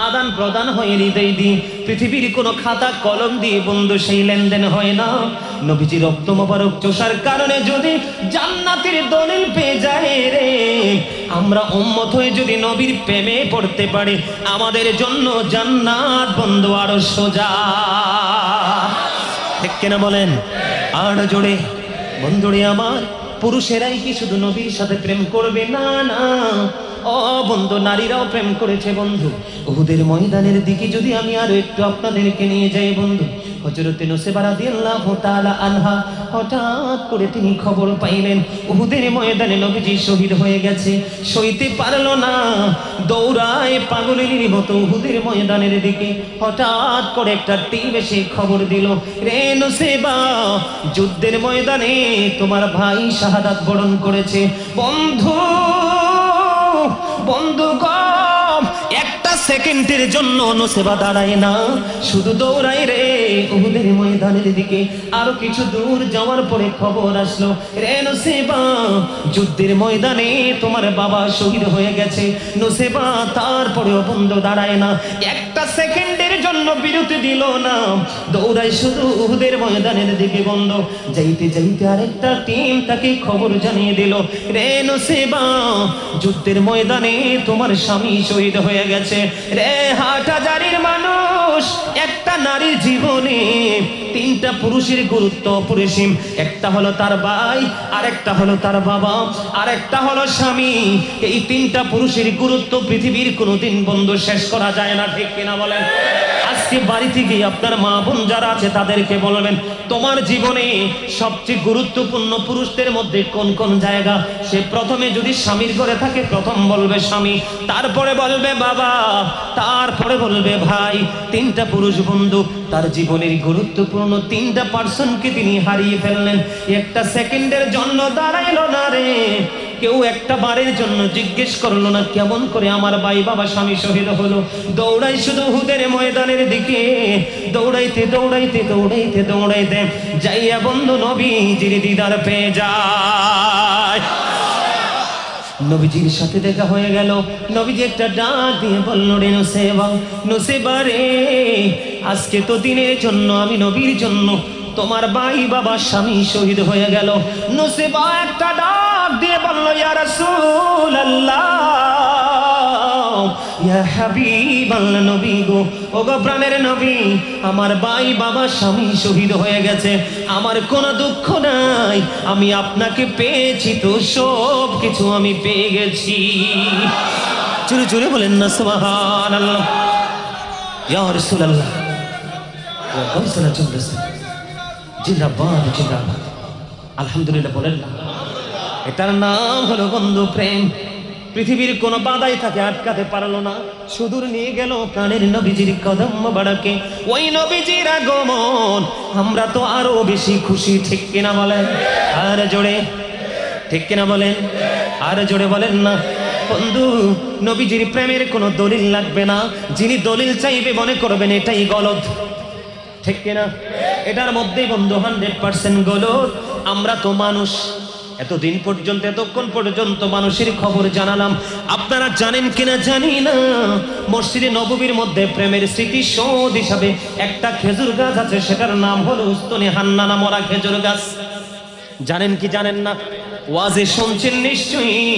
আদান প্রদান হয় হৃদয় দিয়ে, পৃথিবীর কোনো খাতা কলম দিয়ে বন্ধু সেই লেনদেন হয় না। নবীজি রক্ত মোবারক চোষার কারণে যদি জান্নাতের দলিল পেয়ে যায় রে, আমরা উম্মত হয়ে যদি নবীর প্রেমে পড়তে পারি, আমাদের জন্য জান্নাত বন্ধু আরো সোজা। ঠিক কিনা বলেন? আর জোরে বন্ধুরে আমার, পুরুষেরাই কি শুধু নবীর সাথে প্রেম করবে? না না, ও বন্ধু, নারীরাও প্রেম করেছে বন্ধু। উহুদের ময়দানের দিকে যদি আমি আরো একটু আপনাদেরকে নিয়ে যাই বন্ধু, হযরতে নুসাইবা রাদিয়াল্লাহু তাআলা আনহা হঠাৎ করে তিনি খবর পাইলেন উহুদের ময়দানে নবীজি শহীদ হয়ে গেছে। সইতে পারল না, দৌড়ায় পাগলের মতো উহুদের ময়দানের দিকে। হঠাৎ করে একটা টিম এসে খবর দিল, রে নুসাইবা, যুদ্ধের ময়দানে তোমার ভাই শাহাদাত বরণ করেছে। বন্ধু বন্ধু গো, একটা সেকেন্ডের জন্য নুসাইবা দাঁড়ায় না, শুধু দৌড়ায় রে উহুদের ময়দানের দিকে। আরো কিছু দূর যাওয়ার পরে খবর আসলো, রে নুসাইবা, যুদ্ধের ময়দানে তোমার বাবা শহীদ হয়ে গেছে। নুসাইবা তারপরেও বন্ধু দাঁড়ায় না, একটা সেকেন্ডের জন্য বিরতি দিল না, দৌড়ায় শুধু উহুদের ময়দানের দিকে। বন্ধু যাইতে যাইতে আরেকটা টিম তাকে খবর জানিয়ে দিল, রে নুসাইবা, যুদ্ধের ময়দানে তোমার স্বামী শহীদ হয়ে গেছে। রে হাটহাজারির মানুষ, একটা নারীর জীবনে তিনটা পুরুষের গুরুত্ব অপরিসীম। একটা হলো তার ভাই, আরেকটা হলো তার বাবা, আরেকটা হলো স্বামী। এই তিনটা পুরুষের গুরুত্ব পৃথিবীর কোনোদিন বন্ধু শেষ করা যায় না। ঠিক কিনা বলেন? আজকে বাড়িতে গিয়ে আপনার মা বোন যারা আছে তাদেরকে বলবেন, তোমার জীবনে সবচেয়ে গুরুত্বপূর্ণ পুরুষদের মধ্যে কোন কোন জায়গা? সে প্রথমে যদি স্বামীর ঘরে থাকে প্রথম বলবে স্বামী, তারপরে বলবে বাবা, তারপরে বলবে ভাই। তিনটা পুরুষ বন্ধু তার জীবনের গুরুত্বপূর্ণ তিনটা পার্সনকে তিনি হারিয়ে ফেললেন। একটা সেকেন্ডের জন্য দাঁড়াইলো না রে, কেউ একটা বারের জন্য জিজ্ঞেস করলো না কেমন করে আমার ভাই বাবা স্বামী শহীদ হলো। দৌড়াই শুধু উহুদের ময়দানের দিকে, দৌড়াইতে দৌড়াইতে দৌড়াইতে দৌড়াইতে যাইয়া বন্ধু নবীজির দিদার পেয়ে যায়। নবীজির সাথে দেখা হয়ে গেল। নবীজি একটা ডাক দিয়ে বলল, রে নুসাইবা, নুসাইবা রে, আজকে তো দিনের জন্য আমি নবীর জন্য তোমার ভাই বাবা স্বামী শহীদ হয়ে গেল। নসিবা একটা ডাক দিয়ে বলল, ইয়া রাসূলুল্লাহ, ইয়া হাবিবাল্লাহ, নবী গো, ওগো প্রাণের নবী, আমার ভাই বাবা স্বামী শহীদ হয়ে গেছে, আমার কোনো দুঃখ নাই, আমি আপনাকে পেয়েছি তো সব কিছু আমি পেয়ে গেছি। জোরে জোরে বলেন না সুবহানাল্লাহ। ইয়া রাসূলুল্লাহ, গয়সানা চলতেছে, জিন্দাবাদ জিন্দাবাদ, আলহামদুলিল্লাহ বলেন না। এটার নাম হলো বন্ধু প্রেম। পৃথিবীর কোনো বাধাই তাকে আটকাতে পারলো না, সুদূর নিয়ে গেল প্রাণের নবীজির কদম মোবারকে। ওই নবীজির আগমন আমরা তো আরো বেশি খুশি, ঠিক কিনা বলেন? আর জোরে ঠিক কিনা বলেন? আর জোরে বলেন না। বন্ধু, নবীজির প্রেমের কোনো দলিল লাগবে না, যিনি দলিল চাইবে মনে করবেন এটাই গলত, ঠিক কিনা? এটার মধ্যেই বন্ধু 100% গলত। আমরা তো মানুষ, এতদিন পর্যন্ত এতক্ষণ পর্যন্ত মানুষের খবর জানালাম, আপনারা জানেন কিনা জানি না, মসজিদে নববীর মধ্যে প্রেমের স্মৃতিসৌধ হিসাবে একটা খেজুর গাছ আছে, সেটার নাম হলো উস্তনে হান্নানা মরা খেজুর গাছ। জানেন কি জানেন না? ওয়াজে শুনছেন নিশ্চয়ই।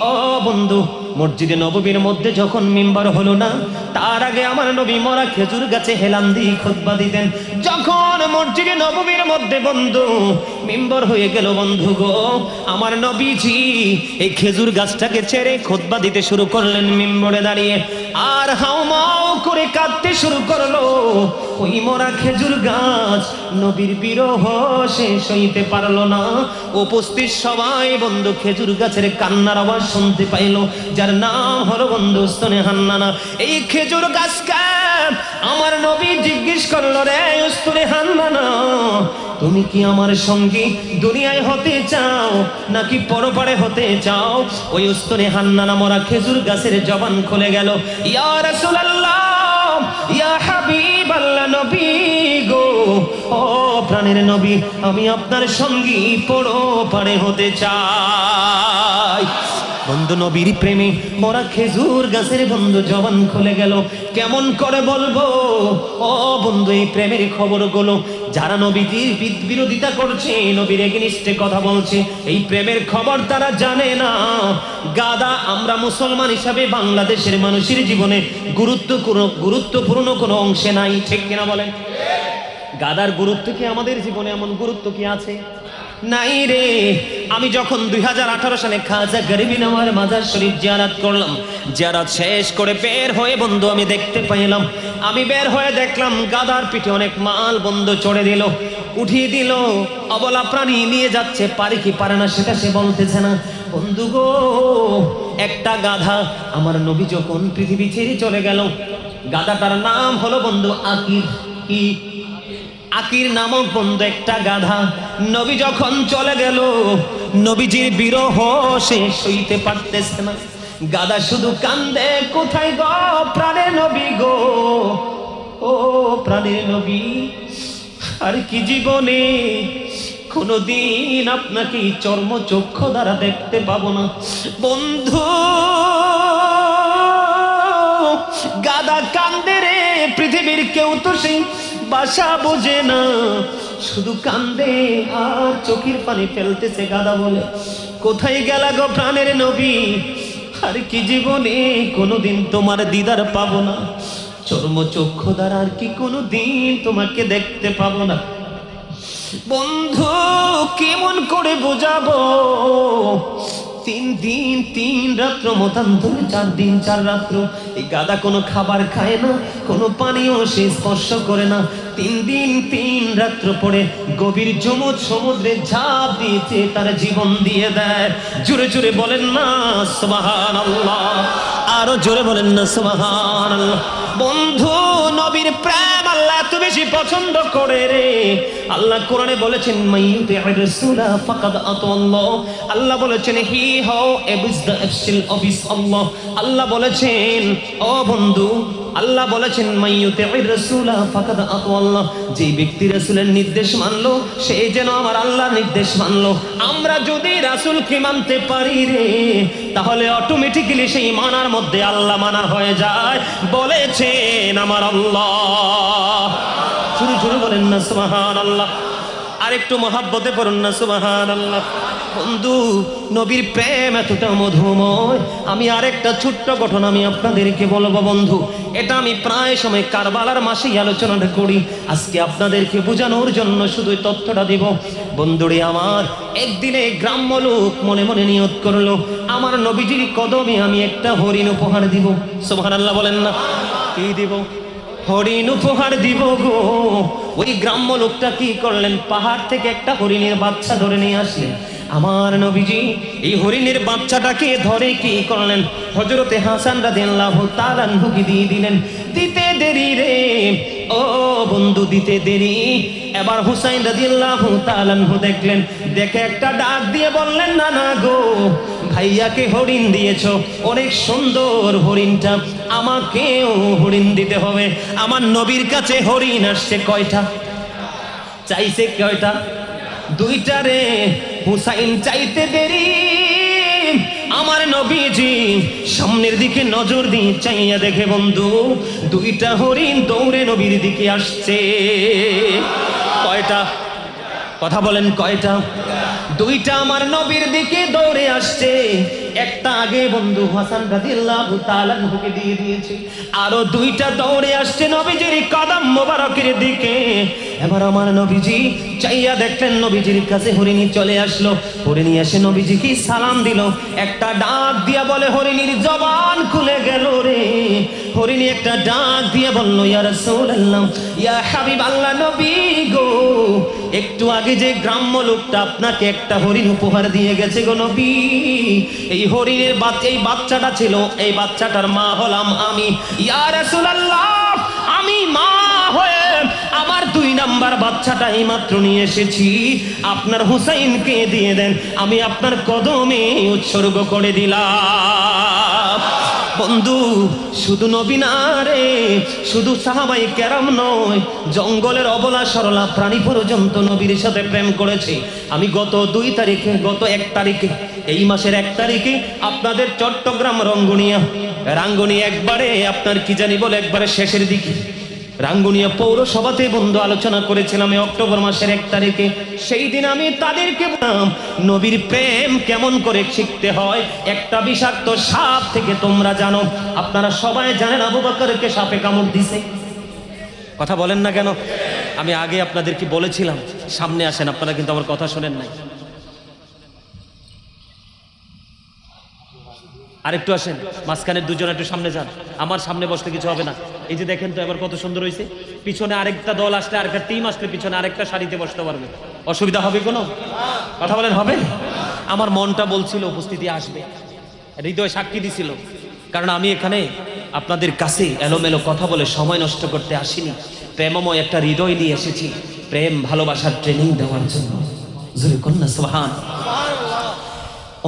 ও বন্ধু, মসজিদে নববীর মধ্যে যখন মিম্বার হলো না, তার আগে আমার নবী মরা খেজুর গাছে হেলান দিয়ে খুতবা দিতেন। যখন মসজিদে নববীর মধ্যে বন্ধু মিম্বার হয়ে গেল বন্ধু গো, আমার নবীজি এই খেজুর গাছটাকে ছেড়ে খুতবা দিতে শুরু করলেন মিম্বরে দাঁড়িয়ে, আর হাউমাউ করে কাঁদতে শুরু করলো। ওই মরা খেজুর গাছ নবীর বিরহ শেষ হইতে পারলো না। উপস্থিত সবাই বন্ধু খেজুর গাছের কান্নার আওয়াজ শুনতে পাইল, যার নাম হলো বন্ধু উস্তনে হান্নানা। এই খেজুর গাছকে আমার নবী জিজ্ঞেস করলো, রে উস্তনে হান্নানা, তুমি কি আমার সঙ্গী দুনিয়ায় হতে চাও নাকি পরপারে হতে চাও? ওই উস্তনে হান্নানা মরা খেজুর গাছের জবান খুলে গেল, ইয়া রাসূলুল্লাহ, ইয়া হাবিবাল্লাহ, নবী গো, ও প্রাণের নবী, আমি আপনার সঙ্গী পরপারে হতে চাই। বন্ধু নবীর প্রেমে মরা খেজুর গাছের বন্ধু জবান খুলে গেল। কেমন করে বলবো ও বন্ধু এই প্রেমের খবরগুলো? যারা নবীজির বিরোধিতা করছে, নবীর এগেইনস্টে কথা বলছে, এই প্রেমের খবর তারা জানে না। গাদা আমরা মুসলমান হিসাবে বাংলাদেশের মানুষের জীবনে গুরুত্বপূর্ণ কোনো অংশে নাই, ঠিক কিনা বলেন? গাদার গুরুত্ব কি আমাদের জীবনে এমন গুরুত্ব কি আছে? নাই রে। আমি যখন 2018 সালে খাজা গরিবি নওয়াজ মাজার শরীফ জিয়ারত করলাম, জিয়ারত শেষ করে বের হয়ে বন্ধু আমি দেখতে পাইলাম, আমি বের হয়ে দেখলাম গাদার পিঠে অনেক মাল বন্ধু চড়ে দিল, উঠিয়ে দিল, অবলা প্রাণী নিয়ে যাচ্ছে, পারে কি পারে না সেটা সে বলতেছে না। বন্ধু গো, একটা গাধা আমার নবী যখন পৃথিবী ছেড়ে চলে গেল, গাধাটার নাম হলো বন্ধু আকির। কি? আকির নামক বন্ধু একটা গাধা। নবী যখন চলে গেল, নবীজির বিরহ সে সইতে পারতেছে না, গাধা শুধু কান্দে, কোথায় গো প্রাণের নবী গো, ও প্রাণের নবী, আর কি জীবনে কোনদিন আপনাকে চর্মচক্ষু দ্বারা দেখতে পাবো না। বন্ধু গাধা কান্দে রে, পৃথিবীর কেউ তো সেই বাসা বোঝে না, শুধু কান্দে আর চোখের পানি ফেলতেছে। গাধা বলে, কোথায় গেলা গো প্রাণের নবী, আর কি জীবনে কোনোদিন তোমার দিদার পাবো না, চর্মচক্ষু দ্বারা আর কি কোনোদিন তোমাকে দেখতে পাবো না। বন্ধু কেমন করে বোঝাবো? 3 দিন 3 রাত্র মতান্তরে 4 দিন 4 রাত্র এই গাধা কোনো খাবার খায় না, কোনো পানীয় সে স্পর্শ করে না। 3 দিন 3 রাত্র পরে গভীর যমুনা সমুদ্রে ঝাঁপ দিয়েছে, তার জীবন দিয়ে দেয়। জোরে জোরে বলেন না সুবহানাল্লাহ, আরো জোরে বলেন না সুবহানাল্লাহ। বন্ধু নবীর প্রেম আল্লাহ এত বেশি পছন্দ করে রে, আল্লাহ কোরআনে বলেছেন মাইয়ুতি'র রাসূলা ফাকাদ আতাল্লাহ। আল্লাহ বলেছেন হি হাউ এবিস দ্য এফসিল অফিস আল্লাহ। আল্লাহ বলেছেন ও বন্ধু, আল্লাহ বলেছেন মাইয়ুতি'র রাসূলা ফাকাদ আতাল্লাহ, যে ব্যক্তি রাসূলের নির্দেশ মানলো সে যেন আমার আল্লাহর নির্দেশ মানলো। আমরা যদি রাসূলকে মানতে পারি রে, তাহলে অটোমেটিক্যালি সেই মানার মধ্যে আল্লাহ মানা হয়ে যায়। বলেছেন আমার আল্লাহ, শুরু শুরু বলেন না সুবহানাল্লাহ। আর একটু মহাব্বতে পড়ুন না সুবহানাল্লাহ। বন্ধু, নবীর প্রেম এতটা মধুময়। আমি আরেকটা ছোট্ট ঘটনা আমি আপনাদেরকে বলবো বন্ধু। এটা আমি প্রায় সময় কারবালার মাসেই আলোচনাটা করি। আজকে আপনাদেরকে বোঝানোর জন্য শুধু তথ্যটা দিব। বন্ধুরে আমার, একদিনে গ্রাম্য লোক মনে মনে নিয়ত করলো, আমার নবীজির কদমে আমি একটা হরিণ উপহার দিব। সুবহানাল্লাহ বলেন না? কি দিব? হরিণ উপহার দিব গো। ওই গ্রাম্য লোকটা কি করলেন, পাহাড় থেকে একটা হরিণের বাচ্চা ধরে নিয়ে আসলেন। আমার নবীজি এই হরিণের বাচ্চাটাকে ধরে কি করলেন, হযরতে হাসান রাদিয়াল্লাহু তাআলা আনহুকে দিয়ে দিলেন। দিতে দেরি রে ও বন্ধু, দিতে দেরি। এবার হুসাইন রাদিয়াল্লাহু তাআলা আনহু দেখলেন, দেখে একটা ডাক দিয়ে বললেন, না না গো, ভাইয়াকে হরিণ দিয়েছো, অনেক সুন্দর হরিণটা, আমাকেও হরিণ দিতে হবে। আমার নবীর কাছে হরিণ আসছে কয়টা? চাইছে কয়টা? দুইটা রে। হুসাইন চাইতে দেরি, আমার নবীজি সামনের দিকে নজর দিয়ে চাইয়া দেখে বন্ধু, দুইটা হরিণ দৌড়ে নবীর দিকে আসছে। কয়টা? কথা বলেন, কয়টা? দুইটা আমার নবীর দিকে দৌড়ে আসছে। একটা আগে বন্ধু হাসান রাদিয়াল্লাহু তাআলা আনহুকে দিয়ে দিয়েছে, আরো দুইটা দৌড়ে আসছে নবীজির কদম মোবারকের দিকে। এবার আমার নবীজি চাইয়া দেখলেন, নবীজির কাছে হরিণী চলে আসলো। হরিণী এসে নবীজিকে সালাম দিল, একটা ডাক দিয়া বলে, হরিণীর জবান খুলে গেল রে। হরিণী একটা ডাক দিয়ে বলল, ইয়া রাসূলুল্লাহ, ইয়া হাবিবাল্লাহ, নবী গো, একটু আগে যে গ্রাম্য লোকটা আপনাকে একটা হরিণ উপহার দিয়ে গেছে গো নবী, এই হরিণের এই বাচ্চাটা ছিল, এই বাচ্চাটার মা হলাম আমি। ইয়া রাসূলুল্লাহ, আমি মা হয়ে আমার 2 নাম্বার বাচ্চাটা এই মাত্র নিয়ে এসেছি, আপনার হুসাইনকে দিয়ে দেন, আমি আপনার কদমে উৎসর্গ করে দিলাম। বন্ধু, শুধু নবী না রে, শুধু সাহাবায়ে কেরাম নয়, জঙ্গলের অবলা সরলা প্রাণী পর্যন্ত নবীর সাথে প্রেম করেছে। আমি গত 1 তারিখে এই মাসের 1 তারিখে আপনাদের চট্টগ্রাম রাঙ্গুনিয়া একবারে আপনার কি জানি বলে একবারে শেষের দিকে রাঙ্গুনিয়া পৌরসভাতে বন্ধু আলোচনা করেছিলাম অক্টোবর মাসের 1 তারিখে। সেই দিন আমি তাদেরকে বললাম, নবীর প্রেম কেমন করে শিখতে হয়। একটা বিষাক্ত সাপ থেকে তোমরা জানো, আপনারা সবাই জানেন আবু বকরকে সাপে কামড় দিছে। কথা বলেন না কেন? আমি আগে আপনাদেরকে বলেছিলাম সামনে আসেন, আপনারা কিন্তু আমার কথা শোনেন নাই। আরেকটু আসেন, মাঝখানের দুজন একটু সামনে যান, আমার সামনে বসতে কিছু হবে না। এই যে দেখেন তো এবার কত সুন্দর হয়েছে। পিছনে আরেকটা দল আসলে, আরেকটা টিম আসলে পিছনে আরেকটা সারিতে বসতে পারবে। অসুবিধা হবে কোনো? কথা বলেন, হবে? আমার মনটা বলছিল উপস্থিতি আসবে, হৃদয় সাক্ষী দিছিল। কারণ আমি এখানে আপনাদের কাছে এলোমেলো কথা বলে সময় নষ্ট করতে আসিনি, প্রেমময় একটা হৃদয় নিয়ে এসেছি, প্রেম ভালোবাসার ট্রেনিং দেওয়ার জন্য। জোরে কন্যা সুবহান।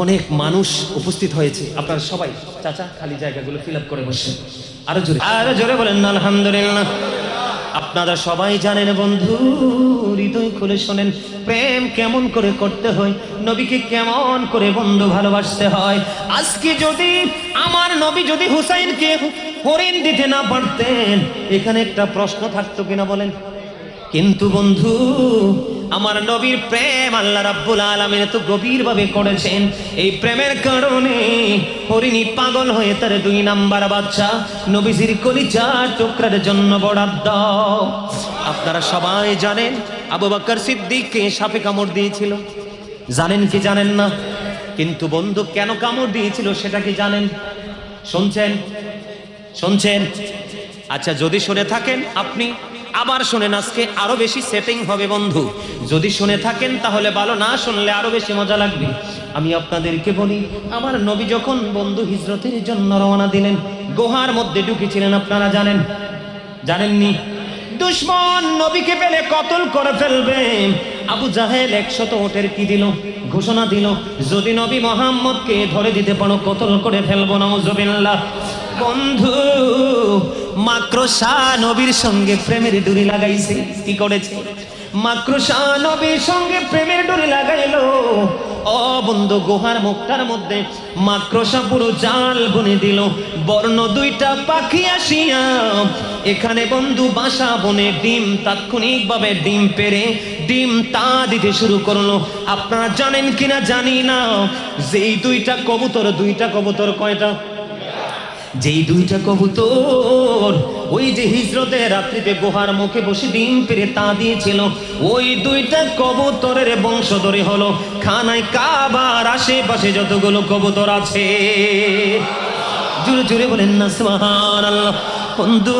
অনেক মানুষ উপস্থিত হয়েছে, আপনারা সবাই চাচা খালি জায়গাগুলো ফিল আপ করে বসেন। আরো জোরে বলেন না আলহামদুলিল্লাহ। আপনারা সবাই জানেন বন্ধু, হৃদয় খুলে শোনেন, প্রেম কেমন করে করতে হয়, নবীকে কেমন করে বন্ধু ভালোবাসতে হয়। আজকে যদি আমার নবী যদি হুসাইনকে হরিণ দিতে না পারতেন, এখানে একটা প্রশ্ন থাকতো কিনা বলেন? কিন্তু বন্ধু, আমার নবীর প্রেম আল্লাহ রাব্বুল আলামিন এত গভীরভাবে করেছেন, এই প্রেমের কারণে হরিণী পাগল হয়ে তার 2 নাম্বার বাচ্চা নবীজির কলিজার টুকরার জন্য বরাদ্দ। আপনারা সবাই জানেন আবু বকর সিদ্দিককে সাপে কামড় দিয়েছিল, জানেন কি জানেন না? কিন্তু বন্ধু কেন কামড় দিয়েছিল সেটা কি জানেন? শুনছেন? আচ্ছা, যদি শুনে থাকেন আপনি আবার শুনেন, আজকে আরো বেশি সেটিং হবে বন্ধু। যদি শুনে থাকেন তাহলে ভালো, না শুনলে আরো বেশি মজা লাগবে। আমি আপনাদেরকে বলি, আমার নবী যখন বন্ধু হিজরতের জন্য রওনা দিলেন, গুহার মধ্যে ঢুকেছিলেন, আপনারা জানেননি? দুশমন নবীকে পেলে কতল করে ফেলবে। আবু জাহেল 100 ওটের কি দিল, ঘোষণা দিল, যদি নবী মুহাম্মদকে ধরে দিতে পারো কতল করে ফেলবো, নাউজুবিল্লাহ। বন্ধু, মাকড়সা নবীর সঙ্গে প্রেমের ডুরি লাগাইছে। কি করেছে? মাকড়সা নবীর সঙ্গে প্রেমের ডুরি লাগাইলো। ও বন্ধু, গুহার মুখটার মধ্যে মাকড়সা পুরো জাল বুনে দিল। বর্ণ দুইটা পাখি আসিয়া এখানে বন্ধু বাসা বনে ডিম, তাৎক্ষণিকভাবে ডিম পেড়ে ডিম তা দিতে শুরু করলো। আপনারা জানেন কিনা জানি না, যেই দুইটা কবুতর কয়টা? যেই দুইটা কবুতর ওই যে হিজরতে রাত্রিতে গুহার মুখে বসে ডিম পেড়ে তা দিয়েছিল, ওই দুইটা কবুতরের বংশধরী হলো খানায় কাবার আশেপাশে যতগুলো কবুতর আছে। জোরে জোরে বলেন না সুবহানাল্লাহ। বন্ধু,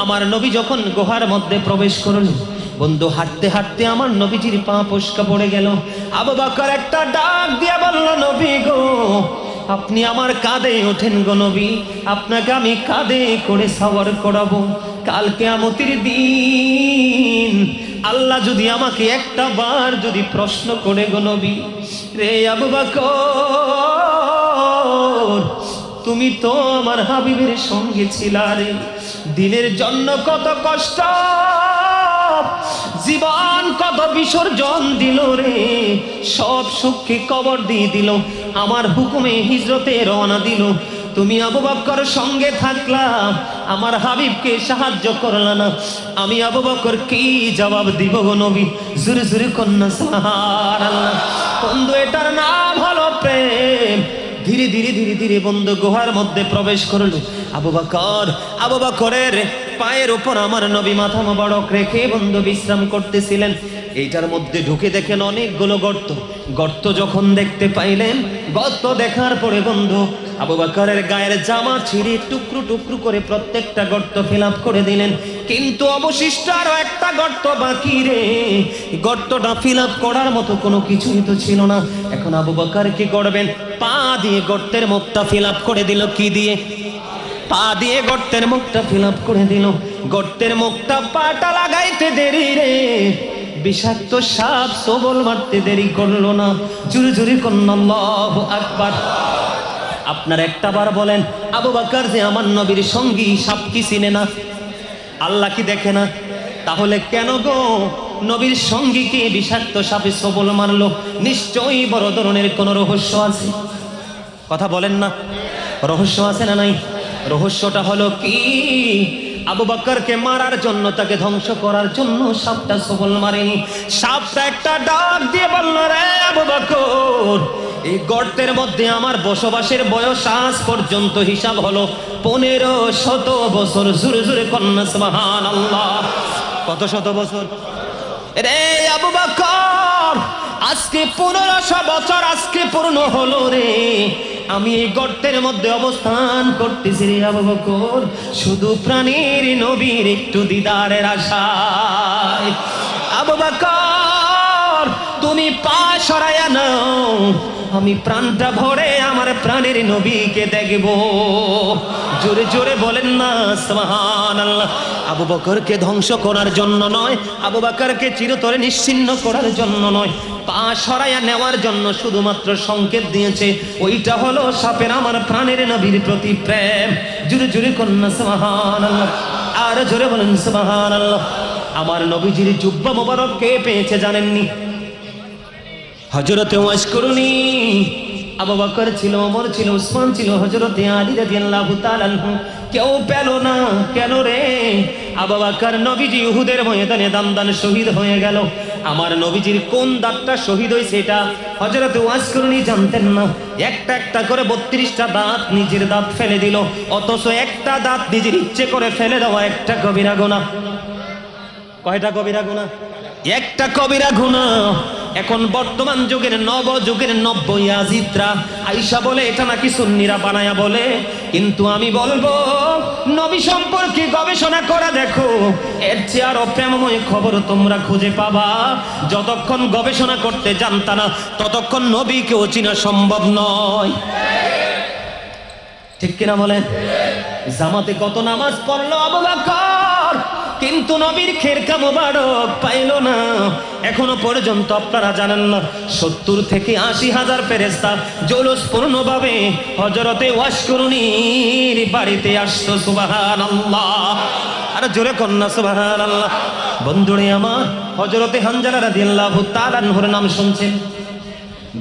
আমার নবী যখন গুহার মধ্যে প্রবেশ করলো, বন্ধু হাঁটতে হাঁটতে আমার নবীজির পা ফসকা পড়ে গেল। আবু বকর একটা ডাক দিয়া বলল, নবী গো, আপনি আমার কাঁধে ওঠেন গো নবী, আপনাকে আমি কাঁধে করে সওয়ার করাবো। কাল কিয়ামতের দিন আল্লাহ যদি আমাকে একটা বার যদি প্রশ্ন করে গো নবী, রে আবু বকর, তুমি তো আমার হাবিবের সঙ্গে ছিলা রে, দিনের জন্য কত কষ্ট, জীবন কত বিসর্জন দিল রে, সব সুখকে কবর দিয়ে দিল, আমার হুকুমে হিজরতে রওনা দিল। তুমি আবু বকর সঙ্গে থাকলা, আমার হাবিবকে সাহায্য করলা না, আমি আবু বকর কি জবাব দিব গো নবী? জোরে জোরে কন্যা সুবহানাল্লাহ। বন্ধু, এটার নাম হলো প্রেম। ধীরে ধীরে ধীরে ধীরে বন্ধু গুহার মধ্যে প্রবেশ করলো। আবু বকরের পায়ের উপর আমার নবী মাথা মোবারক রেখে বন্ধু বিশ্রাম করতেছিলেন। এইটার মধ্যে ঢুকে দেখেন অনেকগুলো গর্ত যখন দেখতে পাইলেন, গর্ত দেখার পরে বন্ধু আবু বকরের গায়ের জামা ছিঁড়ে টুকরো টুকরো করে প্রত্যেকটা গর্ত ফিল আপ করে দিলেন। কিন্তু অবশিষ্ট আরো একটা গর্ত বাকি রে, গর্তটা ফিল আপ করার মতো কোনো কিছুই তো ছিল না। এখন আবু বকর কি করবেন? পা দিয়ে গর্তের মুখটা ফিল আপ করে দিল। কি দিয়ে? পা দিয়ে গর্তের মুখটা ফিল আপ করে দিল। গর্তের মুখটা পাটা লাগাইতে দেরি রে, বিষাক্ত সাপ সবল মারতে দেরি করলো না। জোরে জোরে কন্না আল্লাহু আকবার। আপনার একটা বার বলেন, আবু বকর যে আমার নবীর সঙ্গী, সাপ কি চিনে না? আল্লাহ কি দেখে না? তাহলে কেন গো নবীর সঙ্গীকে বিষাক্ত সাপে সবল মারলো? নিশ্চয়ই বড় ধরনের কোনো রহস্য আছে। কথা বলেন না, রহস্য আছে না নাই? রহস্যটা হলো কি, আবু বকরকে মারার জন্য, তাকে ধ্বংস করার জন্য সাপটা সবল মারেনি। সাপটা একটা ডাক দিয়ে বলল, রে আবু বকর, এই গর্তের মধ্যে আমার বসবাসের বয়স আজ পর্যন্ত হিসাব হলো 1500 বছর। জোরে জোরে কন্যা সুবহানাল্লাহ। কত শত বছর রে আবু বকর? আজকে 1500 বছর আজকে পূর্ণ হলো রে। আমি এই গর্তের মধ্যে অবস্থান করতেছি রে আবু বকর, শুধু প্রাণীর নবীর একটু দিদারের আশায়। আবু বকর, তুমি পা সরাইয়া নাও, আমি প্রাণটা ভরে আমার প্রাণের নবীকে দেখব। জোরে জোরে বলেন না সুবহানাল্লাহ। আবু বকরকে ধ্বংস করার জন্য নয়, আবু বকরকে চিরতরে নিশ্চিহ্ন করার জন্য নয়, পা সরাইয়া নেওয়ার জন্য শুধুমাত্র সংকেত দিয়েছে। ওইটা হলো সাপের আমার প্রাণের নবীর প্রতি প্রেম। জোরে জোরে কন্যা সুবহানাল্লাহ। আর জোরে বলেন সুবহানাল্লাহ। আমার নবীজির জুব্বা মোবারক কে পেয়েছে জানেননি? হযরতে ওয়াসকুরুনি আবু বকর ছিল, ওমর ছিল, উসমান ছিল, হযরতে আলী রাদিয়াল্লাহু তাআলা আনহু। কেউ পেল না। কেন রে? আবু বকর নবীজি উহুদের ময়দানে দান শহীদ হয়ে গেল। আমার নবীজির কোন দাঁতটা শহীদ হয়েছে এটা হযরতে ওয়াসকুরুনি জানতেন না। একটা একটা করে 32টা দাঁত, নিজের দাঁত ফেলে দিল। অথচ একটা দাঁত নিজের ইচ্ছে করে ফেলে দেওয়া একটা কবিরা গুনাহ। কয়টা কবিরা গুনাহ? একটা কবিরা গুনাহ। এখন বর্তমান যুগের নবযুগের নব্য ইয়াজিদরা আয়েশা বলে এটা নাকি সুন্নিরা বানায়া বলে, কিন্তু আমি বলবো নবী সম্পর্কে গবেষণা করে দেখো, এর চেয়ে আরো প্রেমময় খবর তোমরা খুঁজে পাবা। যতক্ষণ গবেষণা করতে জানতা না, ততক্ষণ নবীকেও চিনা সম্ভব নয়। ঠিক কিনা বলেন? জামাতে কত নামাজ পড়লো আবু বকর, কিন্তু নবীর খেরকা মোবারক পাইল না। এখনো পর্যন্ত আপনারা জানেন না, 70 থেকে 80,000 ফেরেশতা জৌলুসপূর্ণভাবে হযরতে ওয়াসকুরুনির বাড়িতে আসতো। সুবহানাল্লাহ। আর জোরে কন্যা সুবহানাল্লাহ। বন্ধুরে আমার, হযরতে হানজালা রাদিয়াল্লাহু তাআলা আনহুর নাম শুনছেন?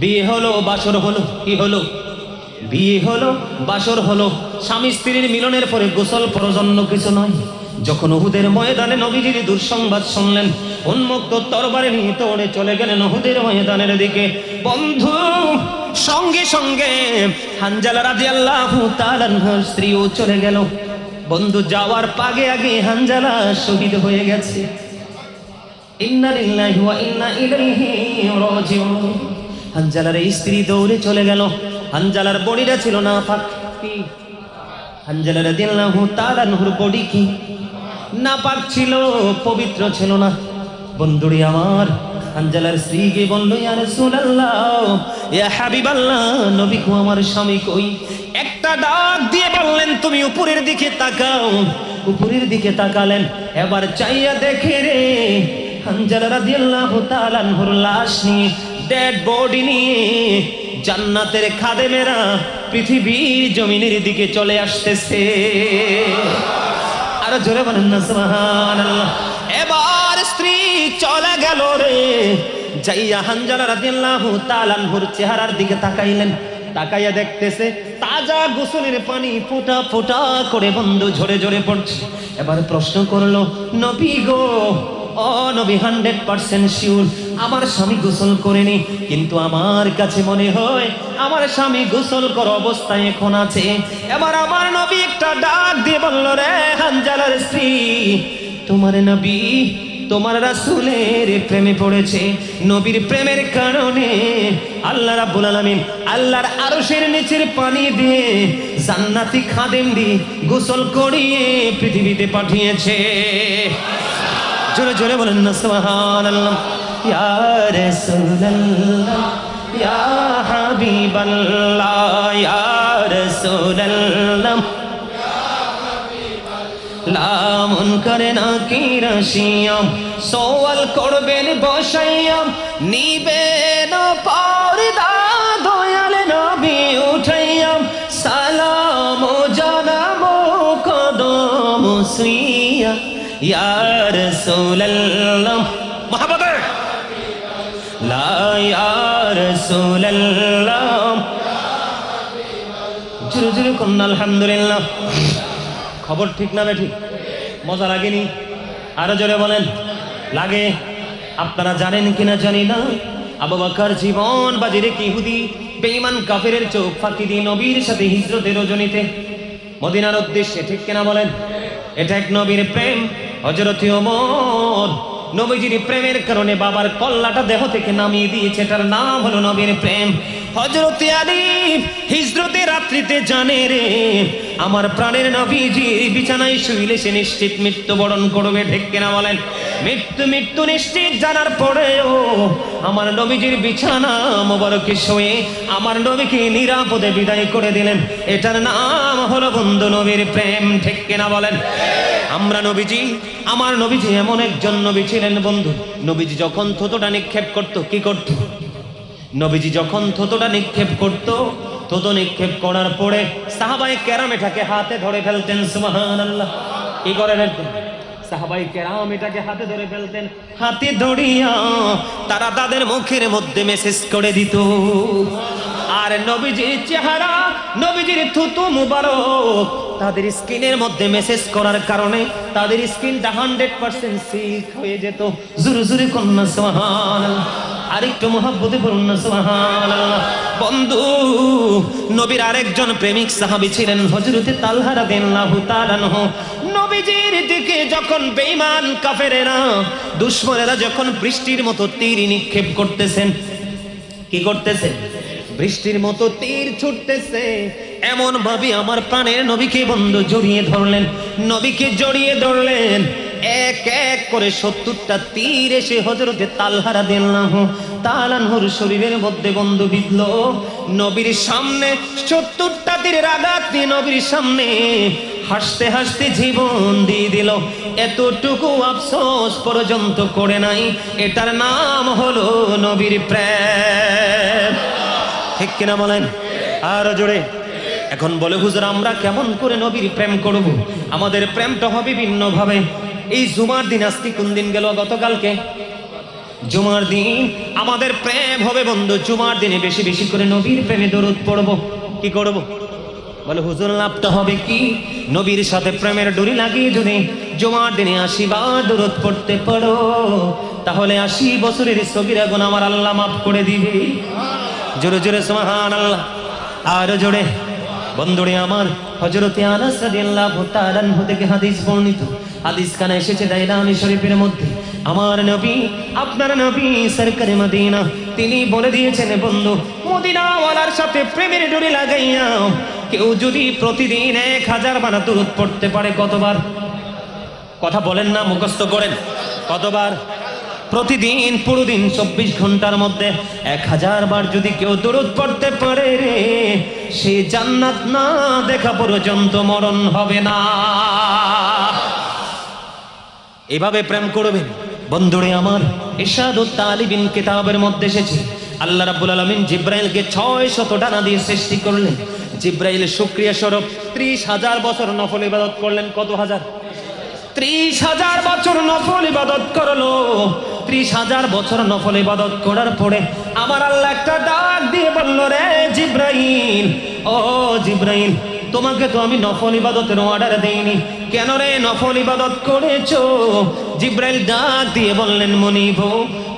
বিয়ে হলো, বাসর হলো, কি হলো? বিয়ে হলো, বাসর হলো। স্বামী স্ত্রীর মিলনের পরে গোসল প্রয়োজন্য কিছু নয়। যখন উহুদের ময়দানে নবীজির দুঃসংবাদ শুনলেন, উন্মুক্ত তরবারি নিয়ে দৌড়ে চলে গেলেন উহুদের ময়দানের দিকে। বন্ধু, সঙ্গে সঙ্গে হানজালা রাদিয়াল্লাহু তাআলা আনহার স্ত্রীও চলে গেল। বন্ধু, যাওয়ার আগে আগে হানজালা শহীদ হয়ে গেছে। ইন্না লিল্লাহি ওয়া ইন্না ইলাইহি রাজিউন। হানজালার এই স্ত্রী দৌড়ে চলে গেল। হানজালার বডিটা ছিল না পাক। কি হানজালা রাদিয়াল্লাহু তাআলা আনহুর বডি কি না পাক ছিল, পবিত্র ছিল না। বন্ধুরি আমার, হানজালার স্ত্রী গিয়ে বলল, ইয়া রাসূলুল্লাহ, ইয়া হাবিবাল্লাহ, নবী কো, আমার স্বামী কই? একটা ডাক দিয়ে বললেন, তুমি উপরের দিকে তাকাও। উপরের দিকে তাকালেন, এবার চাইয়া দেখে রে, হানজালা রাদিয়াল্লাহু তাআলা আনহুর লাশ নিয়ে, ডেড বডি নিয়ে জান্নাতের খাদেমেরা পৃথিবীর জমিনের দিকে চলে আসতেছে। আর জোরে বলেন না সুবহানাল্লাহ। এবার স্ত্রী চলে গেল রে, যাইয়া হানজালা রাদিয়াল্লাহু তাআলা আনহুর চেহারার দিকে তাকাইলেন। তাকাইয়া দেখতেছে তাজা গোসলের পানি ফোঁটা ফোঁটা করে বন্ধু ঝরে ঝরে পড়ছে। এবার প্রশ্ন করলো, নবী গো, ও নবী, 100% শিওর আমার স্বামী গোসল করেনি, কিন্তু আমার কাছে মনে হয় আমার স্বামী গোসল করা অবস্থায় এখন আছে। এবার আমার নবী একটা ডাক দিয়ে বলল, রে হানজালার স্ত্রী, তোমার নবী তোমার রাসূলের প্রেমে পড়েছে। নবীর প্রেমের কারণে আল্লাহ রাব্বুল আলামিন আল্লাহর আরশের নিচের পানি দিয়ে জান্নাতি খাদেম দিয়ে গোসল করিয়ে পৃথিবীতে পাঠিয়েছে। জোরে জোরে বলেন না সুবহানাল্লাহ। ইয়া রাসূলুল্লাহ, ইয়া হাবিবাল্লাহ, ইয়া রাসূলুল্লাহ, লামন করে না কি রাশিয়াম, সওয়াল করবেন বসাইয়াম, নিবেন পর্দা দয়াল নবী উঠাইয়াম, সালাম জানাম কদম সুইয়া, ইয়া রাসূলুল্লাহ, মহব্বতে লা, ইয়া রাসূলুল্লাহ। জোরে জোরে কোন আলহামদুলিল্লাহ। খবর ঠিক না ঠিক? মজা লাগেনি? আরো জোরে বলেন, লাগে। আপনারা জানেন কিনা জানি না, আবু বকর জীবন বাজি রেখে ইহুদি বেঈমান কাফেরের চোখ ফাঁকি দিয়ে নবীর সাথে হিজরতের রজনীতে মদিনার উদ্দেশ্যে, ঠিক কিনা বলেন? এটা এক নবীর প্রেম। হযরত ওমর নবীজির প্রেমের কারণে বাবার কল্লাটা দেহ থেকে নামিয়ে দিয়েছে, এটার নাম হলো নবীর প্রেম। হযরত আলী হিজরতে রাত্রিতে জানে রে, আমার প্রাণের নবীজি বিছানায় শুইলে সে নিশ্চিত মৃত্যুবরণ করবে, ঠিক কিনা বলেন? মৃত্যু নিশ্চিত জানার পরেও আমার নবীজির বিছানা মোবারকে শুয়ে আমার নবীকে নিরাপদে বিদায় করে দিলেন। এটার নাম হলো বন্ধু নবীর প্রেম, ঠিক কিনা বলেন? আমরা নবীজি, আমার নবীজি এমন একজন নবী ছিলেন বন্ধু, নবীজি যখন থুতোটা নিক্ষেপ করত, কি করত? নবীজি যখন থুতোটা নিক্ষেপ করত, থুতো নিক্ষেপ করার পরে সাহাবায়ে কেরাম এটাকে হাতে ধরে ফেলতেন। সুবহানাল্লাহ। কি করে ফেলতেন? সাহাবায়ে কেরাম এটাকে হাতে ধরে ফেলতেন। হাতে ধরিয়া তারা তাদের মুখের মধ্যে মেসেজ করে দিত। আর নবীজির চেহারা, নবীজির থুতু মুবারক তাদের স্কিনের মধ্যে মেসেজ করার কারণে তাদের স্কিনটা 100% সিল্ক হয়ে যেত। জোরে জোরে কন্যা সুবহানাল্লাহ। আরেকটু মহব্বতে বলুন না সুবহানাল্লাহ। বন্ধু, নবীর আরেকজন প্রেমিক সাহাবী ছিলেন হযরতে তালহা রাদিয়াল্লাহু তাআলা আনহু। নবীজির দিকে যখন বেঈমান কাফেরেরা, দুশমনেরা যখন বৃষ্টির মতো তীর নিক্ষেপ করতেছেন, কি করতেছে? বৃষ্টির মতো তীর ছুটতেছে, এমন ভাবে আমার প্রাণের নবীকে বন্ধু জড়িয়ে ধরলেন। নবীকে জড়িয়ে ধরলেন, এক এক করে 70টা তীর এসে হযরতে তালহা রাদিয়াল্লাহু তাআলা আনহুর শরীরের মধ্যে বন্ধু বিঁধল। নবীর সামনে 70টা তীরের আঘাত দিয়ে নবীর সামনে হাসতে হাসতে জীবন দিয়ে দিল। এতটুকু আফসোস পর্যন্ত করে নাই। এটার নাম হলো নবীর প্রেম, ঠিক কিনা বলেন? আর জোরে। এখন বলে হুজুর, আমরা কেমন করে নবীর প্রেম করব? আমাদের প্রেমটা হবে ভিন্ন ভাবে। এই জুমার দিন, আজকে কোন দিন গেল? গতকালকে জুমার দিন আমাদের প্রেম হবে বন্ধু। জুমার দিনে বেশি বেশি করে নবীর প্রেমে দরুদ পড়ব। কি করব? বলে হুজুর লাভটা হবে কি? নবীর সাথে প্রেমের ডুরি লাগিয়ে যদি জুমার দিনে 80 বার দরুদ পড়তে পারো, তাহলে 80 বছরের সগীরা গুনাহ আমার আল্লাহ মাফ করে দিবে। জোরে জোরে সুবহানাল্লাহ। আর জোরে বন্ধুরে আমার, হযরতে আনাস রাদিয়াল্লাহু তাআলা আনহু থেকে হাদিস বর্ণিত। হাদিস খানা এসেছে দাইলামি শরীফের মধ্যে। আমার নবী, আপনার নবী সরকারে মদিনা, তিনি বলে দিয়েছেন বন্ধু, মদিনাওয়ালার সাথে প্রেমের ডোরি লাগাইয়া কেউ যদি প্রতিদিন 1000 বার দরুদ পড়তে পারে, কতবার? কথা বলেন না, মুখস্থ করেন। কতবার? প্রতিদিন পুরো দিন 24 ঘন্টার মধ্যে 1000 বার যদি কেউ দরুদ পড়তে পারে রে, সে জান্নাত না দেখা পর্যন্ত মরণ হবে না। এভাবে প্রেম করবেন বন্ধুরে আমার। ইরশাদুত তালিবিন কিতাবের মধ্যে এসেছে, আল্লাহ রাব্বুল আলামিন জিব্রাইলকে 600 ডানা দিয়ে সৃষ্টি করলেন। জিব্রাইল শুকরিয়া স্বরূপ 30,000 বছর নফল ইবাদত করলেন। কত হাজার? 30,000 বছর নফল ইবাদত করলো। 30,000 বছর নফল ইবাদত করার পরে আমার আল্লাহ একটা ডাক দিয়ে বলল, রে জিব্রাইল, ও জিব্রাইল, তোমাকে তো আমি নফল ইবাদতের অর্ডার দেইনি, কেন রে নফল ইবাদত করেছো? জিব্রাইল ডাক দিয়ে বললেন, মনিব,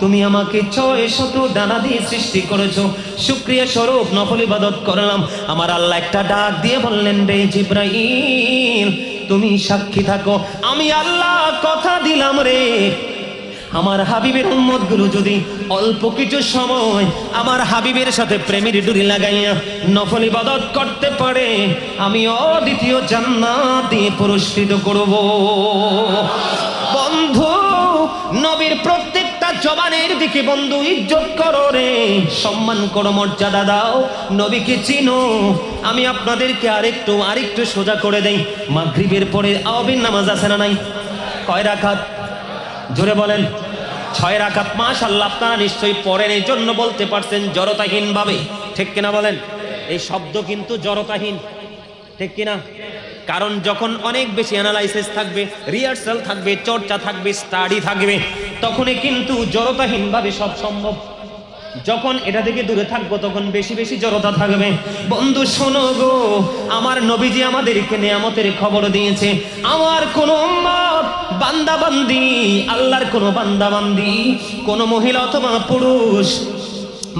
তুমি আমাকে 600 ডানা দিয়ে সৃষ্টি করেছো, শুকরিয়া স্বরূপ নফল ইবাদত করলাম। আমার আল্লাহ একটা ডাক দিয়ে বললেন, রে জিব্রাইল, তুমি সাক্ষী থাকো, আমি আল্লাহ কথা দিলাম রে, আমার হাবিবের উম্মতগুলো যদি অল্প কিছু সময় আমার হাবিবের সাথে প্রেমের ডুরি লাগাইয়া নফল ইবাদত করতে পারে, আমি অদ্বিতীয় জান্নাত দিয়ে পুরস্কৃত করব। বন্ধু, নবীর প্রত্যেকটা জবানের দিকে বন্ধু ইজ্জত করো রে, সম্মান করো, মর্যাদা দাও, নবীকে চিনো। আমি আপনাদেরকে আরেকটু সোজা করে দেই। মাগরিবের পরে আওয়াবিন নামাজ আছে না নাই? কয় রাকাত? জোরে বলেন। 6 রাকাত। মাশাআল্লাহ, আপনারা নিশ্চয়ই পড়েন, এই জন্য বলতে পারছেন জড়তাহীন ভাবে। ঠিক কিনা বলেন? এই শব্দ কিন্তু জড়তাহীন, ঠিক কিনা? কারণ যখন অনেক বেশি অ্যানালাইসিস থাকবে, রিহার্সাল থাকবে, চর্চা থাকবে, স্টাডি থাকবে, তখনই কিন্তু জড়তাহীন ভাবে সব সম্ভব। যখন এটা থেকে দূরে থাকবো তখন বেশি বেশি জড়তা থাকবে। বন্ধু শোনো গো, আমার নবীজি আমাদেরকে নিয়ামতের খবর দিয়েছে। আমার কোন উম্মত বান্দা বান্দি, আল্লাহর কোন বান্দা বান্দি, কোন মহিলা অথবা পুরুষ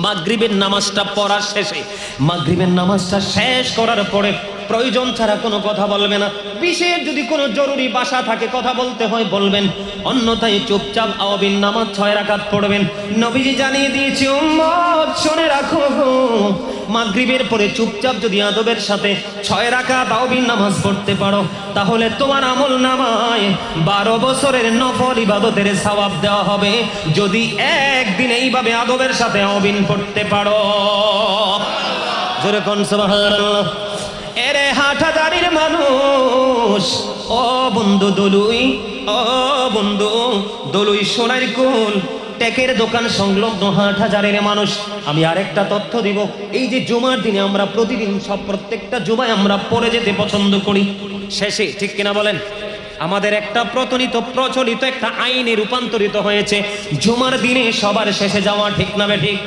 মাগরিবের নামাজটা পড়ার শেষে, মাগরিবের নামাজটা শেষ করার পরে প্রয়োজন ছাড়া কোনো কথা বলবে না। বিশেষ যদি কোনো জরুরি বাসা থাকে, কথা বলতে হয়, বলবেন, অন্যথায় চুপচাপ আওয়াবিন নামাজ 6 রাকাত পড়বেন। নবীজি জানিয়ে দিয়েছে, উম্মত শুনে রাখো গো, মাগরিবের পরে চুপচাপ যদি আদবের সাথে 6 রাকাত আওয়াবিন নামাজ পড়তে পারো, তাহলে তোমার আমল নামায় 12 বছরের নফল ইবাদতের সওয়াব দেওয়া হবে, যদি একদিন এইভাবে আদবের সাথে আওয়াবিন পড়তে পারো। জোরে কোন সুবহানাল্লাহ। এরে হাটহাজারির মানুষ, ও বন্ধু দলুই, ও বন্ধু দলুই, সোনার কুল টেকের দোকান সংলগ্ন হাটহাজারের মানুষ, আমি আরেকটা তথ্য দিব। এই যে জুমার দিনে আমরা প্রতিদিন প্রত্যেকটা জুমায় আমরা পড়ে যেতে পছন্দ করি শেষে, ঠিক কিনা বলেন? আমাদের একটা প্রচলিত একটা আইনে রূপান্তরিত হয়েছে জুমার দিনে সবার শেষে যাওয়া, ঠিক না ঠিক?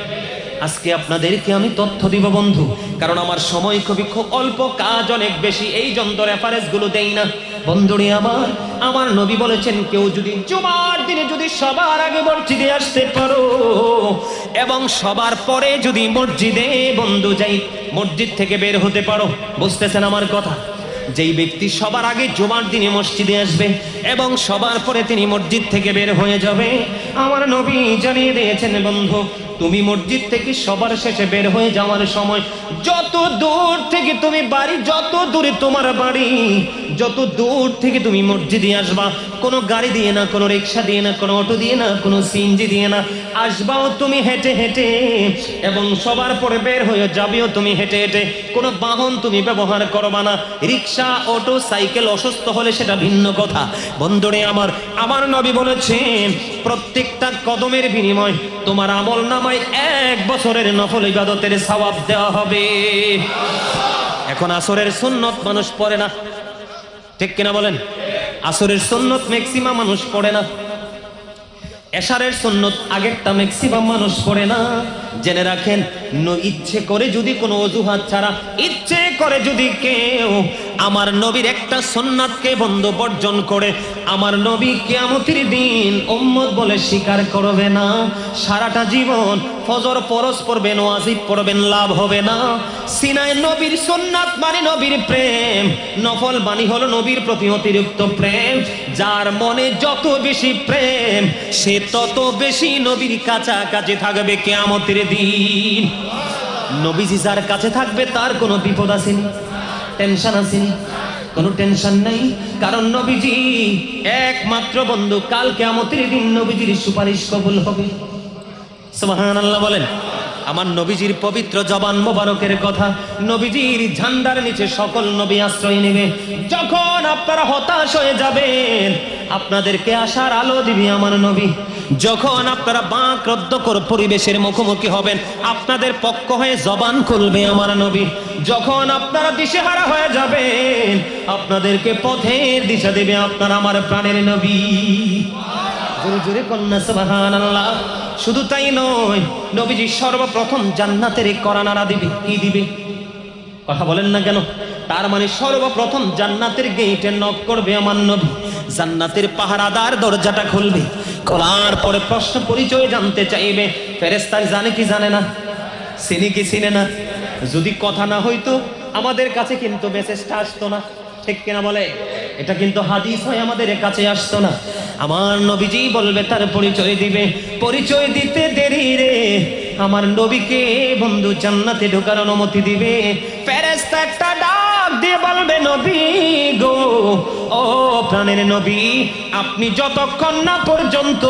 আজকে আপনাদেরকে আমি তথ্য দিব বন্ধু, কারণ আমার সময় খুব অল্প, কাজ অনেক বেশি, এই জন্য রেফারেন্স গুলো দেই না। বন্ধুরে আমার নবী বলেছেন, কেউ যদি জুমার দিনে যদি সবার আগে মসজিদে আসতে পারো এবং সবার পরে যদি মসজিদে বন্ধু যাই মসজিদ থেকে বের হতে পারো, বুঝতেছেন আমার কথা? যেই ব্যক্তি সবার আগে জুমার দিনে মসজিদে আসবে এবং সবার পরে তিনি মসজিদ থেকে বের হয়ে যাবে, আমার নবী জানিয়ে দিয়েছেন বন্ধু, তুমি মসজিদ থেকে সবার শেষে বের হয়ে যাওয়ার সময় যত দূর থেকে তুমি বাড়ি, যত দূরে তোমার বাড়ি, যত দূর থেকে তুমি মসজিদে আসবা, কোনো গাড়ি দিয়ে না, কোনো রিক্সা দিয়ে না, কোনো অটো দিয়ে না, কোনো সিএনজি দিয়ে না, আসবাও তুমি হেঁটে হেঁটে এবং সবার পরে বের হয়ে যাবেও তুমি হেঁটে হেঁটে, কোনো বাহন তুমি ব্যবহার করবা না। রিক্সা, অটো, সাইকেল অসুস্থ হলে সেটা ভিন্ন কথা। বন্ধুরে আমার নবী বলেছেন, প্রত্যেকটা কদমের বিনিময় তোমার আমল নামায় 1 বছরের নফল ইবাদতের সওয়াব দেওয়া হবে। এখন আসরের সুন্নত মানুষ পড়ে না, ঠিক কিনা বলেন? আসরের সুন্নত ম্যাক্সিমাম মানুষ পড়ে না। এশারের সুন্নত আগেরটা ম্যাক্সিমাম মানুষ পড়ে না। জেনে রাখেন, ইচ্ছে করে যদি কোনো অজুহাত ছাড়া ইচ্ছে করে যদি কেউ আমার নবীর একটা সুন্নাতকে বন্ধ বর্জন করে, আমার নবী কিয়ামতের দিন উম্মত বলে স্বীকার করবে না, সারাটা জীবন ফজর ফরজ পড়বেন, ওয়াজিব পড়বেন, লাভ হবে না। সিনায় নবীর সুন্নাত মানে নবীর প্রেম, নফল বাণী হলো নবীর প্রতি অতিরিক্ত প্রেম। যার মনে যত বেশি প্রেম সে তত বেশি নবীর কাছাকাছি থাকবে কিয়ামতের দিন। নবীজি যার কাছে থাকবে তার কোনো বিপদ আসেনি, টেনশন আসেনি, কোনো টেনশন নাই। কারণ নবীজি একমাত্র বন্ধু, কাল কিয়ামতের দিন নবীজির সুপারিশ কবুল হবে। সুবহানাল্লাহ বলেন। আমার নবীজির পবিত্র জবান মোবারকের কথা, নবীজির ঝান্ডার নিচে সকল নবী আশ্রয় নেবে। যখন আপনারা হতাশ হয়ে যাবেন, আপনাদেরকে আশার আলো দিবে আমার নবী। যখন আপনারা বাঁকরদ্ধকর পরিবেশের মুখোমুখি হবেন, আপনাদের পক্ষ হয়ে জবান খুলবে আমার নবী। যখন আপনারা দিশেহারা হয়ে যাবেন, আপনাদেরকে পথের দিশা দেবে আপনার আমার প্রাণের নবী। জোরে জোরে কন্যা সুবহানাল্লাহ। শুধু তাই নয়, নবীজি সর্বপ্রথম জান্নাতের করানারা দিবে। কি দিবে? কথা বলেন না কেন? তার মানে সর্বপ্রথম জান্নাতের গেটে নক করবে আমার নবী। জান্নাতের পাহারাদার দরজাটা খুলবে, খোলার পরে প্রশ্ন পরিচয় জানতে চাইবে। ফেরেশতা জানে কি জানে না, চিনি কি চিনে না। যদি কথা না হইতো আমাদের কাছে কিন্তু মেসেজটা আসতো না, ঠিক কিনা বলে? এটা কিন্তু হাদিস হয় আমাদের কাছে আসতো না। আমার নবীজি বলবে, তার পরিচয় দিবে। পরিচয় দিতে দেরি রে, আমার নবীকে বন্ধু জান্নাতে ঢোকার অনুমতি দিবে। ফেরেশতা একটা ডাক দিয়ে বলবে, নবী গো, ও প্রাণের নবী, আপনি যতক্ষণ না পর্যন্ত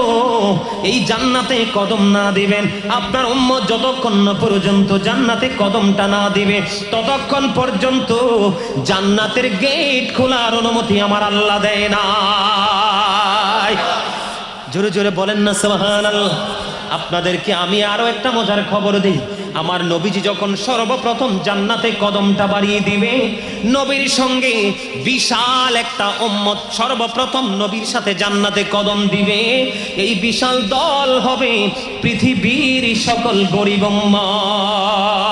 এই জান্নাতে কদম না দিবেন, আপনার উম্মত যতক্ষণ না পর্যন্ত জান্নাতে কদমটা না দিবে, ততক্ষণ পর্যন্ত জান্নাতের গেট খোলার অনুমতি আমার আল্লাহ দেয় না। জোরে জোরে বলেন না সুবহানাল্লাহ। আপনাদেরকে আমি আরো একটা মজার খবর দেই। আমার নবীজি যখন সর্বপ্রথম জান্নাতে কদমটা বাড়িয়ে দিবে, নবীর সঙ্গে বিশাল একটা উম্মত সর্বপ্রথম নবীর সাথে জান্নাতে কদম দিবে। এই বিশাল দল হবে পৃথিবীর সকল গরিব উম্মত।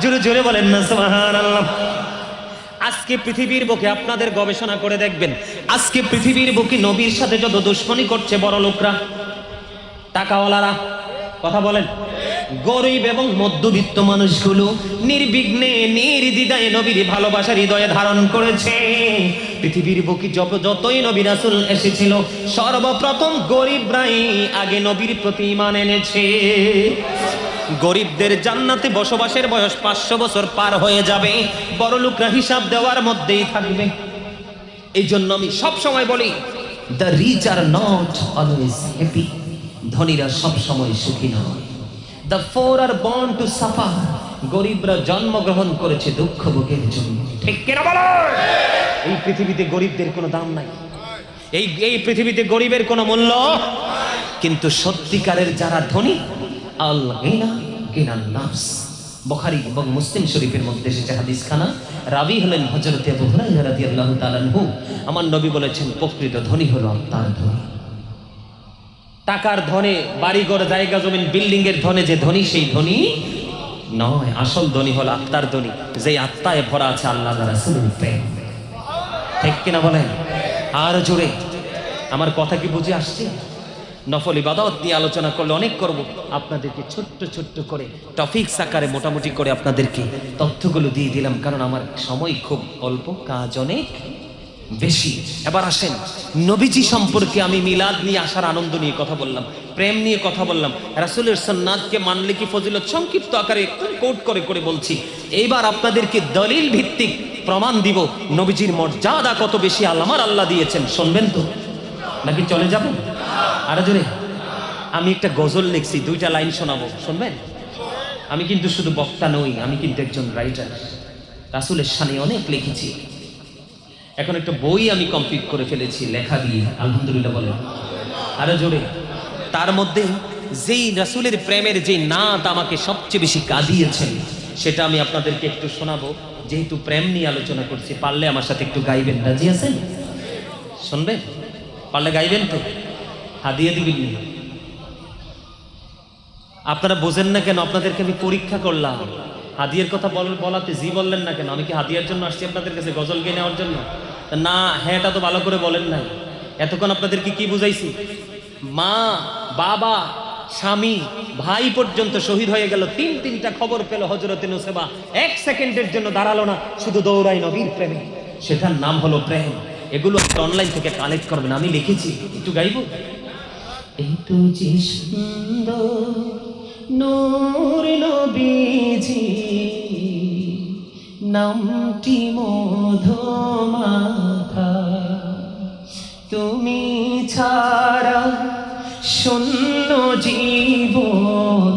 জোরে জোরে বলেন না সুবহানাল্লাহ। আজকে পৃথিবীর বুকে আপনাদের গবেষণা করে দেখবেন, আজকে পৃথিবীর বুকে নবীর সাথে যত দুশ্মনী করছে বড় লোকরা, টাকাওয়ালারা, কথা বলেন, গরিব এবং মধ্যবিত্ত মানুষগুলো নির্বিঘ্নে নির্দ্বিধায় নবীর ভালোবাসার হৃদয়ে ধারণ করেছে। পৃথিবীর বুকে যতই নবী রাসূল এসেছিল, সর্বপ্রথম গরিবরাই আগে নবীর প্রতি ঈমান এনেছে। গরিবদের জান্নাতে বসবাসের বয়স 500 বছর পার হয়ে যাবে, বড় লোকরা হিসাব দেওয়ার মধ্যেই থাকবে। এই জন্য আমি সব সময় বলি, the rich are not always happy, ধনীরা সব সময় সুখী নয়। The poor are born to suffer, গরিবরা জন্মগ্রহণ করেছে দুঃখ ভোগের জন্য, ঠিক কিনা বলো? এই পৃথিবীতে গরিবদের কোনো দাম নাই, এই পৃথিবীতে গরিবের কোনো মূল্য। কিন্তু সত্যিকারের যারা ধনী, আল গিনা গিনান নাফস, বুখারী এবং মুসলিম শরীফের মধ্যে এসেছে হাদিস খানা। রাবি হলেন হযরত আবু হুরায়রা রাদিয়াল্লাহু তাআলা আনহু। আমার নবী বলেছেন, প্রকৃত ধনী হলো আত্মার ধনী। টাকার ধনে, বাড়িঘর, জায়গা জমিন, বিল্ডিং এর ধনে যে ধনী সেই ধনী নয়। আসল ধনী হলো আত্মার ধনী, যে আত্মায় ভরা আছে আল্লাহ ওয়া রাসূলের প্রেম, ঠিক কিনা বলেন? আর জোরে আমার কথা কি বুঝে আসছে? নফল ইবাদত নিয়ে আলোচনা করলে অনেক করব, আপনাদেরকে ছোট্ট ছোট্ট করে টপিকস আকারে মোটামুটি করে আপনাদেরকে তথ্যগুলো দিয়ে দিলাম, কারণ আমার সময় খুব অল্প, কাজ অনেক বেশি। এবার আসেন, নবীজি সম্পর্কে আমি মিলাদ নিয়ে আসার আনন্দ নিয়ে কথা বললাম, প্রেম নিয়ে কথা বললাম, রাসূলের সুন্নাতকে মানলে কি ফজিলত সংক্ষিপ্ত আকারে কোট করে করে বলছি। এইবার আপনাদেরকে দলিল ভিত্তিক প্রমাণ দিব নবীজির মর্যাদা কত বেশি আমার আল্লাহ দিয়েছেন। শুনবেন তো নাকি চলে যাবেন? আরো জোরে। আমি একটা গজল লিখছি, 2টা লাইন শোনাবো, শুনবেন? আমি কিন্তু শুধু বক্তা নই, আমি কিন্তু একজন রাইটার। রাসূলের শানে অনেক লিখেছি, এখন একটা বই আমি কমপ্লিট করে ফেলেছি লেখা দিয়ে, আলহামদুলিল্লাহ বলেন। আরো জোরে। তার মধ্যে যেই রাসূলের প্রেমের যে নাত আমাকে সবচেয়ে বেশি কাঁদিয়েছেন, সেটা আমি আপনাদেরকে একটু শোনাবো। যেহেতু প্রেম নিয়ে আলোচনা করছি, পারলে আমার সাথে একটু গাইবেন, রাজি আছেন? শুনবেন? পারলে গাইবেন তো? হাদিয়া দিবেন না। আপনারা বোঝেন না কেন? আপনাদেরকে আমি পরীক্ষা করলাম, হাদিয়ার কথা বলাতে জি বললেন না কেন? আমি কি হাদিয়ার জন্য আসছি আপনাদের কাছে, গজল গিয়ে নেওয়ার জন্য? না, হ্যাঁটা তো ভালো করে বলেন নাই। এতক্ষণ আপনাদেরকে কি বুঝাইছি? মা, বাবা, স্বামী, ভাই পর্যন্ত শহীদ হয়ে গেল, তিনটা খবর পেল হযরতে নুসেবা, 1 সেকেন্ডের জন্য দাঁড়ালো না, শুধু দৌড়াই নবীর প্রেমে। সেটার নাম হলো প্রেম। এগুলো অনলাইন থেকে কালেক্ট করবেন, আমি লিখেছি, একটু গাইবো। এই তো যে সুন্দর নূর নবীজি, নামটি মধুমাখা, তুমি ছাড়া শূন্য জীবন,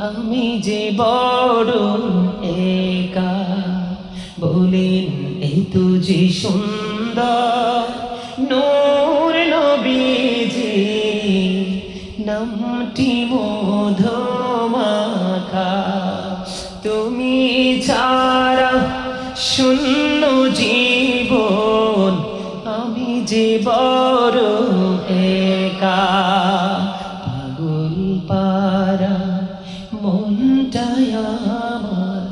আমি যে বড় একা। বলেন এই তো যে সুন্দর নূর নবীজি, নামটি মধুমাখা, তুমি ছাড়া শূন্য জীবন, আমি যে বড় একা। পাগল পারা মনটায় আমার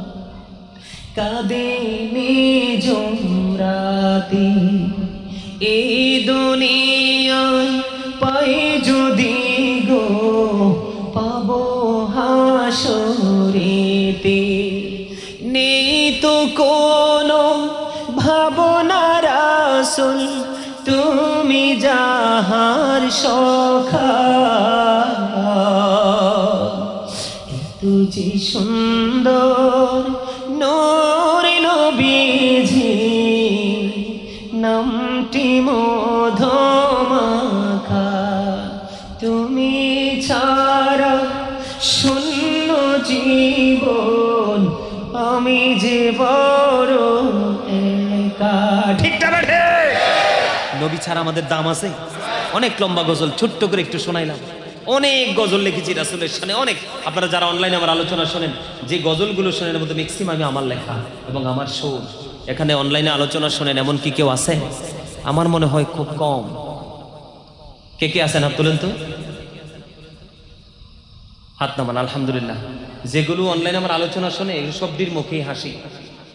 কাঁদে নিঝুম রাতে, এই দুনিয়ায় পাই যদি গো পাবো হাসরেতে। নেই তো কোনো ভাবনার আসল, তুমি যাহার সখা। এতো যে সুন্দর নূর নবীজি, নামটি মধুমাখা, তুমি ছাড়া শূন্য জীবন, আমি যে বড় একা। ঠিকটা বেঠে? নবী ছাড়া আমাদের দাম আছে? অনেক লম্বা গজল ছোট্ট করে একটু শোনাইলাম। অনেক গজল লিখেছি রাসূলের শানে, অনেক। আপনারা যারা অনলাইনে আমার আলোচনা শোনেন, যে গজলগুলো শোনেন এর মধ্যে ম্যাক্সিমামই আমার লেখা এবং আমার সুর। এখানে অনলাইনে আলোচনা শোনেন এমন কি কেউ আছে? আমার মনে হয় খুব কম। কে কে আছেন হাত তুলেন তো, হাত নামান। আলহামদুলিল্লাহ। যেগুলো অনলাইনে আমার আলোচনা শোনে এগুলো সবটির মুখেই হাসি,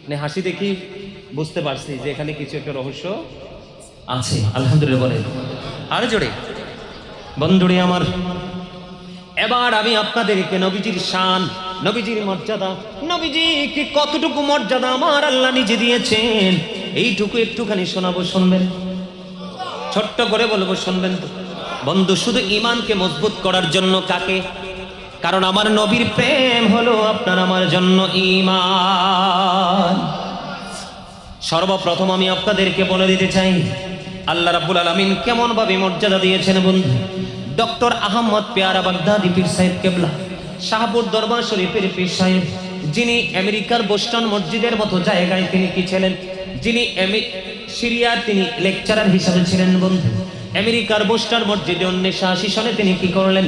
মানে হাসি দেখি বুঝতে পারছি যে এখানে কিছু একটা রহস্য আছে। আলহামদুলিল্লাহ বলে আরো জোরে। বন্ধুরে আমার, এবার আমি আপনাদেরকে নবীজির শান, নবীজির মর্যাদা, নবীজি কি কতটুকু মর্যাদা আমার আল্লাহ নিজে দিয়েছেন, এইটুকু একটুখানি শোনাবো, শুনবেন? ছোট্ট করে বলবো, শুনবেন তো? বন্ধু, শুধু ঈমানকে মজবুত করার জন্য কাকে? কারণ আমার নবীর প্রেম হলো আপনার আমার জন্য ঈমান। সর্বপ্রথম আমি আপনাদেরকে বলে দিতে চাই আল্লাহ রাব্বুল আলামিন কেমন ভাবে মর্যাদা দিয়েছেন। বন্ধু, ডক্টর আহমদ পেয়ারা বাগদাদি পীর সাহেব কেবলা, শাহপুর দরবার শরীফের পীর সাহেব, যিনি আমেরিকার বোস্টন মসজিদের মতো জায়গায় তিনি কি ছিলেন, যিনি সিরিয়ার তিনি লেকচারার হিসাবে ছিলেন। বন্ধু, আমেরিকার বোস্টন মসজিদে 1980 সনে তিনি কি করলেন?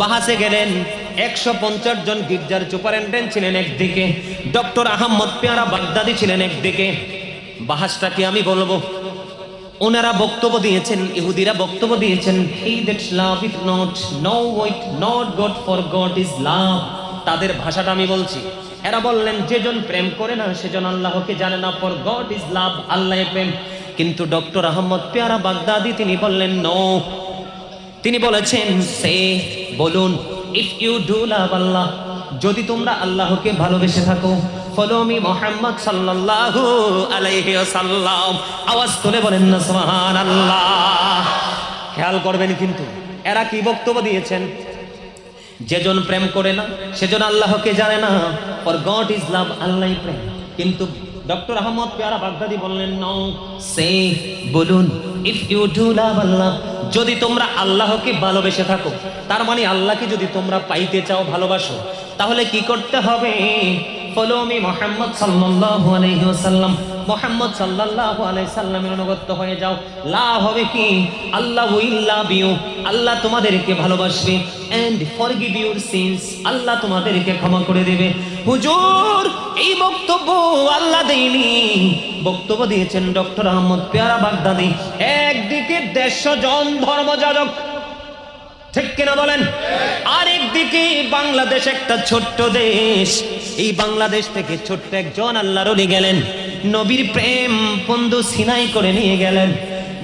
বাহাসে গেলেন। 150 জন গির্জার সুপারিনটেন্ডেন্ট ছিলেন একদিকে, ডক্টর আহমদ পেয়ারা বাগদাদি ছিলেন একদিকে। বাহাসটা কি আমি বলবো? ওনারা বক্তব্য দিয়েছেন, ইহুদিরা বক্তব্য দিয়েছেন, he that loveth not knoweth not God, for God is love। তাদের ভাষাটা আমি বলছি। এরা বললেন যেজন প্রেম করে না সেজন আল্লাহকে জানে না, for God is love, আল্লাহ প্রেম। কিন্তু ডক্টর আহমদ পেয়ারা বাগদাদি তিনি বললেন নো। তিনি বলেছেন সে, বলুন, if you do love Allah, যদি তোমরা আল্লাহকে ভালোবেসে থাকো, ফলো মি মুহাম্মদ সাল্লাল্লাহু আলাইহি ওয়াসাল্লাম। আওয়াজ তুলে বলেন না সুবহানাল্লাহ। খেয়াল করবেন কিন্তু এরা কি বক্তব্য দিয়েছেন? যেজন প্রেম করে না সেজন আল্লাহকে জানে না, ফর গড ইজ লাভ, আল্লাহই প্রেম। কিন্তু ডক্টর আহমদ পেয়ারা বাগদাদি বললেন নো, সে, বলুন, ইফ ইউ ডু লাভ আল্লাহ, যদি তোমরা আল্লাহকে ভালোবেসে থাকো, তার মানে আল্লাহকে যদি তোমরা পাইতে চাও, ভালোবাসো, তাহলে কি করতে হবে? ফলো মি মুহাম্মদ সাল্লাল্লাহু আলাইহি ওয়াসাল্লাম, মুহাম্মদ সাল্লাল্লাহু আলাইহি সাল্লামের অনুগত হয়ে যাও। লাভ হবে কি? আল্লাহ উইল লাভ ইউ, আল্লাহ তোমাদেরকে ভালোবাসবে, এন্ড ফরগিভ ইউর সিনস, আল্লাহ তোমাদেরকে ক্ষমা করে দেবে। হুজুর, এই বক্তব্য আল্লাহ দেয়নি, বক্তব্য দিয়েছেন ডক্টর আহমদ পেয়ারা বাগদাদি। একদিকে 150 জন ধর্মযাজক, ঠিক কিনা বলেন? আরেকদিকে বাংলাদেশ একটা ছোট্ট দেশ, এই বাংলাদেশ থেকে ছোট্ট একজন আল্লাহর ওলি গেলেন, নবীর প্রেম বন্ধু সিনাই করে নিয়ে গেলেন।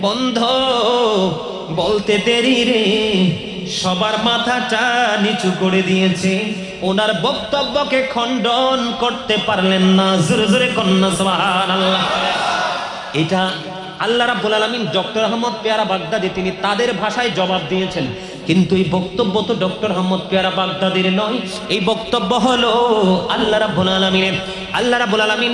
বন্ধ বলতে দেরি রে, সবার মাথাটা নিচু করে দিয়েছে, ওনার বক্তব্যকে খণ্ডন করতে পারলেন না। জোরে জোরে কন্যা সুবহানাল্লাহ। এটা আল্লাহ রাব্বুল আলামিন ডক্টর আহমদ পেয়ারা বাগদাদি তিনি তাদের ভাষায় জবাব দিয়েছেন, কিন্তু এই বক্তব্য তো ডক্টর আহমদ পেয়ারা বাগদাদির নয়, এই বক্তব্য হলো আল্লাহ রাব্বুল আলামিনের। আল্লাহ রাব্বুল আলামিন